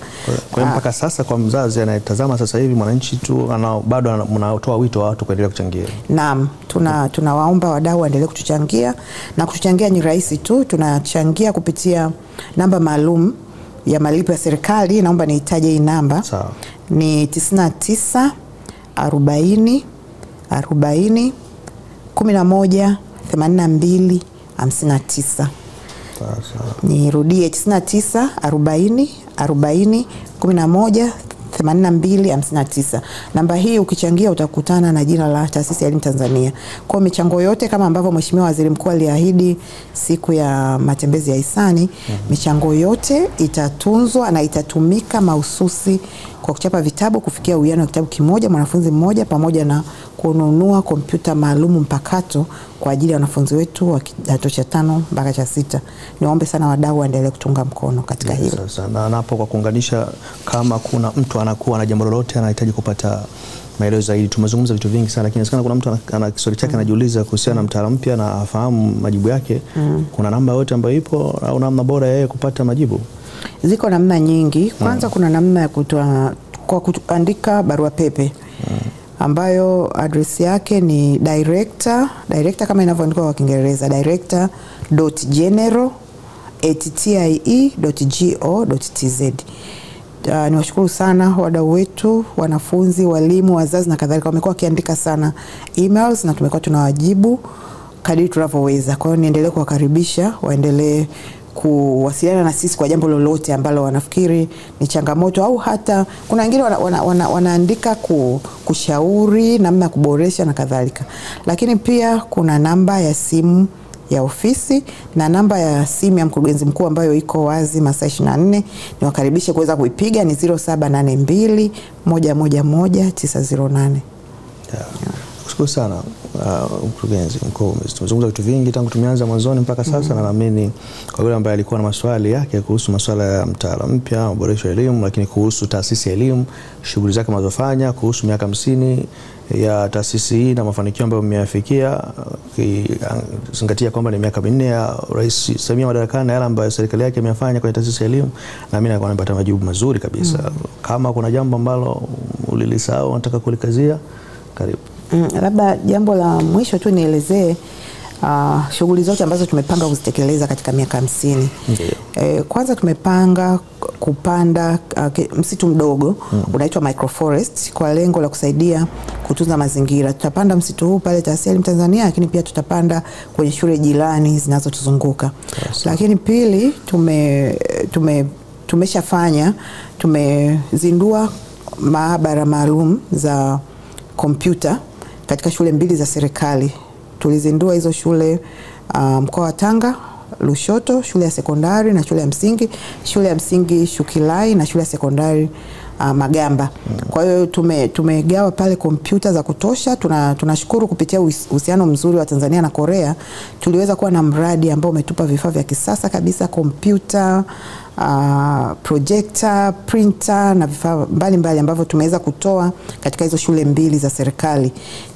Kwa hiyo mpaka sasa kwa mzazi anayetazama sasa hivi, mwananchi tu bado mnatoa wito wa watu kuendelea kuchangia? Naam, tunawaomba wadau waendelee kutuchangia, na kutuchangia ni rahisi tu. Tunachangia kupitia namba maalum ya malipo ya serikali. Naomba nihitaje hii namba. Sawa. Ni 99 40 40 11 82 59. Nirudie 99 40 40 11 82 59. Namba hii ukichangia utakutana na jina la Taasisi ya Elimu Tanzania. Kwa michango yote kama ambavyo Mheshimiwa Waziri Mkuu aliahidi siku ya matembezi ya hisani, michango yote itatunzwa na itatumika mahususi kwa kuchapa vitabu kufikia uwiano wa kitabu kimoja mwanafunzi mmoja, pamoja na kununua kompyuta maalum mpakato kwa ajili ya wanafunzi wetu wa kidato cha 5 mpaka cha 6. Niombe sana wadau waendelee kutunga mkono katika hilo. Sasa na hapo kwa kuunganisha, kama kuna mtu anakuwa na jambo lolote anahitaji kupata maelezo zaidi, tumezungumza vitu vingi sana, lakini inawezekana kuna mtu ana kiswali chake anajiuliza kuhusiana na mtaala mpya na afahamu majibu yake. Kuna namba yote ambayo ipo au namna bora yeye kupata majibu? Ziko namna nyingi. Kwanza kuna namna ya kwa kuandika barua pepe ambayo address yake ni director kama inavyoandikwa kwa Kiingereza, director.general@tie.go.tz. Niwashukuru sana wadau wetu, wanafunzi, walimu, wazazi na kadhalika, wamekuwa wakiandika sana emails na tumekuwa tunawajibu kadri tunavyoweza. Kwa hiyo niendelee kuwakaribisha waendelee kuwasiliana na sisi kwa jambo lolote ambalo wanafikiri ni changamoto, au hata kuna wengine wanaandika kushauri namna kuboresha na kadhalika. Lakini pia kuna namba ya simu ya ofisi na namba ya simu ya mkurugenzi mkuu ambayo iko wazi masaa 24. Niwakaribishe kuweza kuipiga, ni 0782 111 908. Kushukuru sana mkurugenzi mkuu. Tumezungumza vitu vingi tangu tumeanza mwanzoni mpaka sasa, na naamini kwa yule ambaye alikuwa na maswali yake kuhusu masuala ya mtaala mpya, maboresho ya elimu, lakini kuhusu taasisi ya elimu, shughuli zake anazofanya, kuhusu miaka 50 ya taasisi hii na mafanikio ambayo mmeyafikia, zingatia kwamba ni miaka 4 ya Rais Samia madarakani na yale ambayo serikali yake imefanya kwenye taasisi ya elimu, na mimi nakuwa nimepata majibu mazuri kabisa. Kama kuna jambo ambalo ulilisahau unataka kulikazia, karibu. Labda jambo la mwisho tu nielezee shughuli zote ambazo tumepanga kuzitekeleza katika miaka 50. Kwanza tumepanga kupanda msitu mdogo unaitwa microforest kwa lengo la kusaidia kutunza mazingira. Tutapanda msitu huu pale Taasisi ya Elimu Tanzania, lakini pia tutapanda kwenye shule jirani zinazotuzunguka. Lakini pili, tumezindua maabara maalum za kompyuta katika shule 2 za serikali. Tulizindua hizo shule mkoa wa Tanga, Lushoto, shule ya sekondari na shule ya msingi, shule ya msingi Shukilai na shule ya sekondari Magamba. Kwa hiyo tumegawa pale kompyuta za kutosha. Tunashukuru kupitia uhusiano mzuri wa Tanzania na Korea, tuliweza kuwa na mradi ambao umetupa vifaa vya kisasa kabisa, kompyuta, projector, printer na vifaa mbalimbali ambavyo tumeweza kutoa katika hizo shule 2 za serikali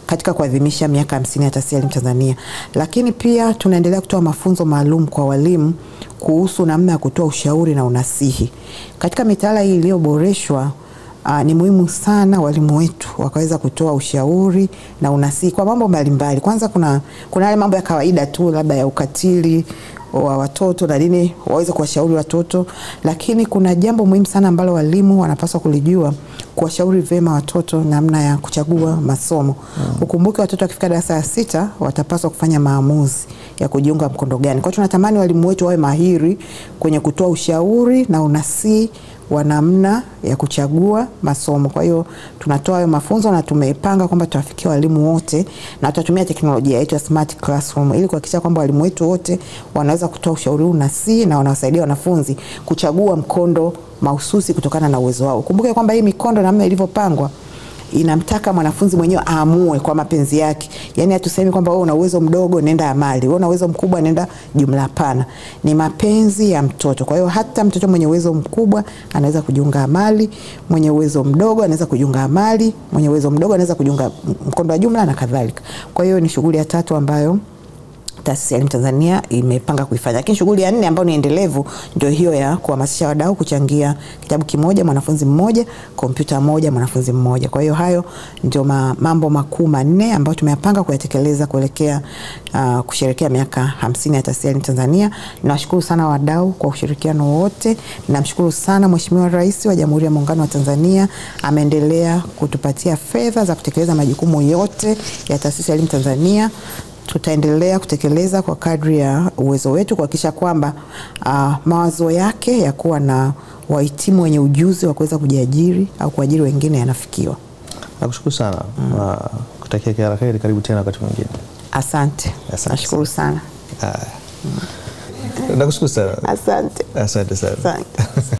katika kuadhimisha miaka 50 ya Taasisi ya Elimu Tanzania. Lakini pia tunaendelea kutoa mafunzo maalum kwa walimu kuhusu namna ya kutoa ushauri na unasihi. Katika mitaala hii iliyoboreshwa, ni muhimu sana walimu wetu wakaweza kutoa ushauri na unasihi kwa mambo mbalimbali. Kwanza kuna yale mambo ya kawaida tu, labda ya ukatili wa watoto na nini, waweze kuwashauri watoto, lakini kuna jambo muhimu sana ambalo walimu wanapaswa kulijua, kuwashauri vema watoto namna ya kuchagua masomo. Ukumbuke watoto wakifika darasa la 6 watapaswa kufanya maamuzi ya kujiunga mkondo gani. Kwa hiyo tunatamani walimu wetu wawe mahiri kwenye kutoa ushauri na unasihi wa namna ya kuchagua masomo. Kwa hiyo tunatoa hayo mafunzo na tumepanga kwamba tutawafikia walimu wote, na tutatumia teknolojia yetu ya smart classroom ili kuhakikisha kwamba walimu wetu wote wanaweza kutoa ushauri unasihi na wanawasaidia wanafunzi kuchagua mkondo mahususi kutokana na uwezo wao. Kumbuke kwamba hii mikondo namna ilivyopangwa inamtaka mwanafunzi mwenyewe aamue kwa mapenzi yake. Yaani hatusemi kwamba wewe una uwezo mdogo nenda amali, wewe una uwezo mkubwa nenda jumla, hapana. Ni mapenzi ya mtoto. Kwa hiyo hata mtoto mwenye uwezo mkubwa anaweza kujiunga amali, mwenye uwezo mdogo anaweza kujiunga amali, mwenye uwezo mdogo anaweza kujiunga mkondo wa jumla na kadhalika. Kwa hiyo ni shughuli ya 3 ambayo Taasisi ya Elimu Tanzania imepanga kuifanya. Lakini shughuli ya 4 ambayo ni endelevu ndio hiyo ya kuhamasisha wadau kuchangia kitabu kimoja mwanafunzi mmoja, kompyuta moja mwanafunzi mmoja. Kwa hiyo hayo ndio mambo makuu 4 ambayo tumeyapanga kuyatekeleza kuelekea kusherehekea miaka 50 ya Taasisi ya Elimu Tanzania. Ninawashukuru sana wadau kwa ushirikiano wote. Ninamshukuru sana Mheshimiwa Rais wa Jamhuri ya Muungano wa Tanzania, ameendelea kutupatia fedha za kutekeleza majukumu yote ya Taasisi ya Elimu Tanzania. Tutaendelea kutekeleza kwa kadri ya uwezo wetu kuhakikisha kwamba mawazo yake ya kuwa na wahitimu wenye ujuzi wa kuweza kujiajiri au kuajiri wengine yanafikiwa. Nakushukuru sana. Kutakia kila la heri, karibu tena wakati mwingine. Asante. Nashukuru sana. Nakushukuru sana. Asante. Asante sana. Asante.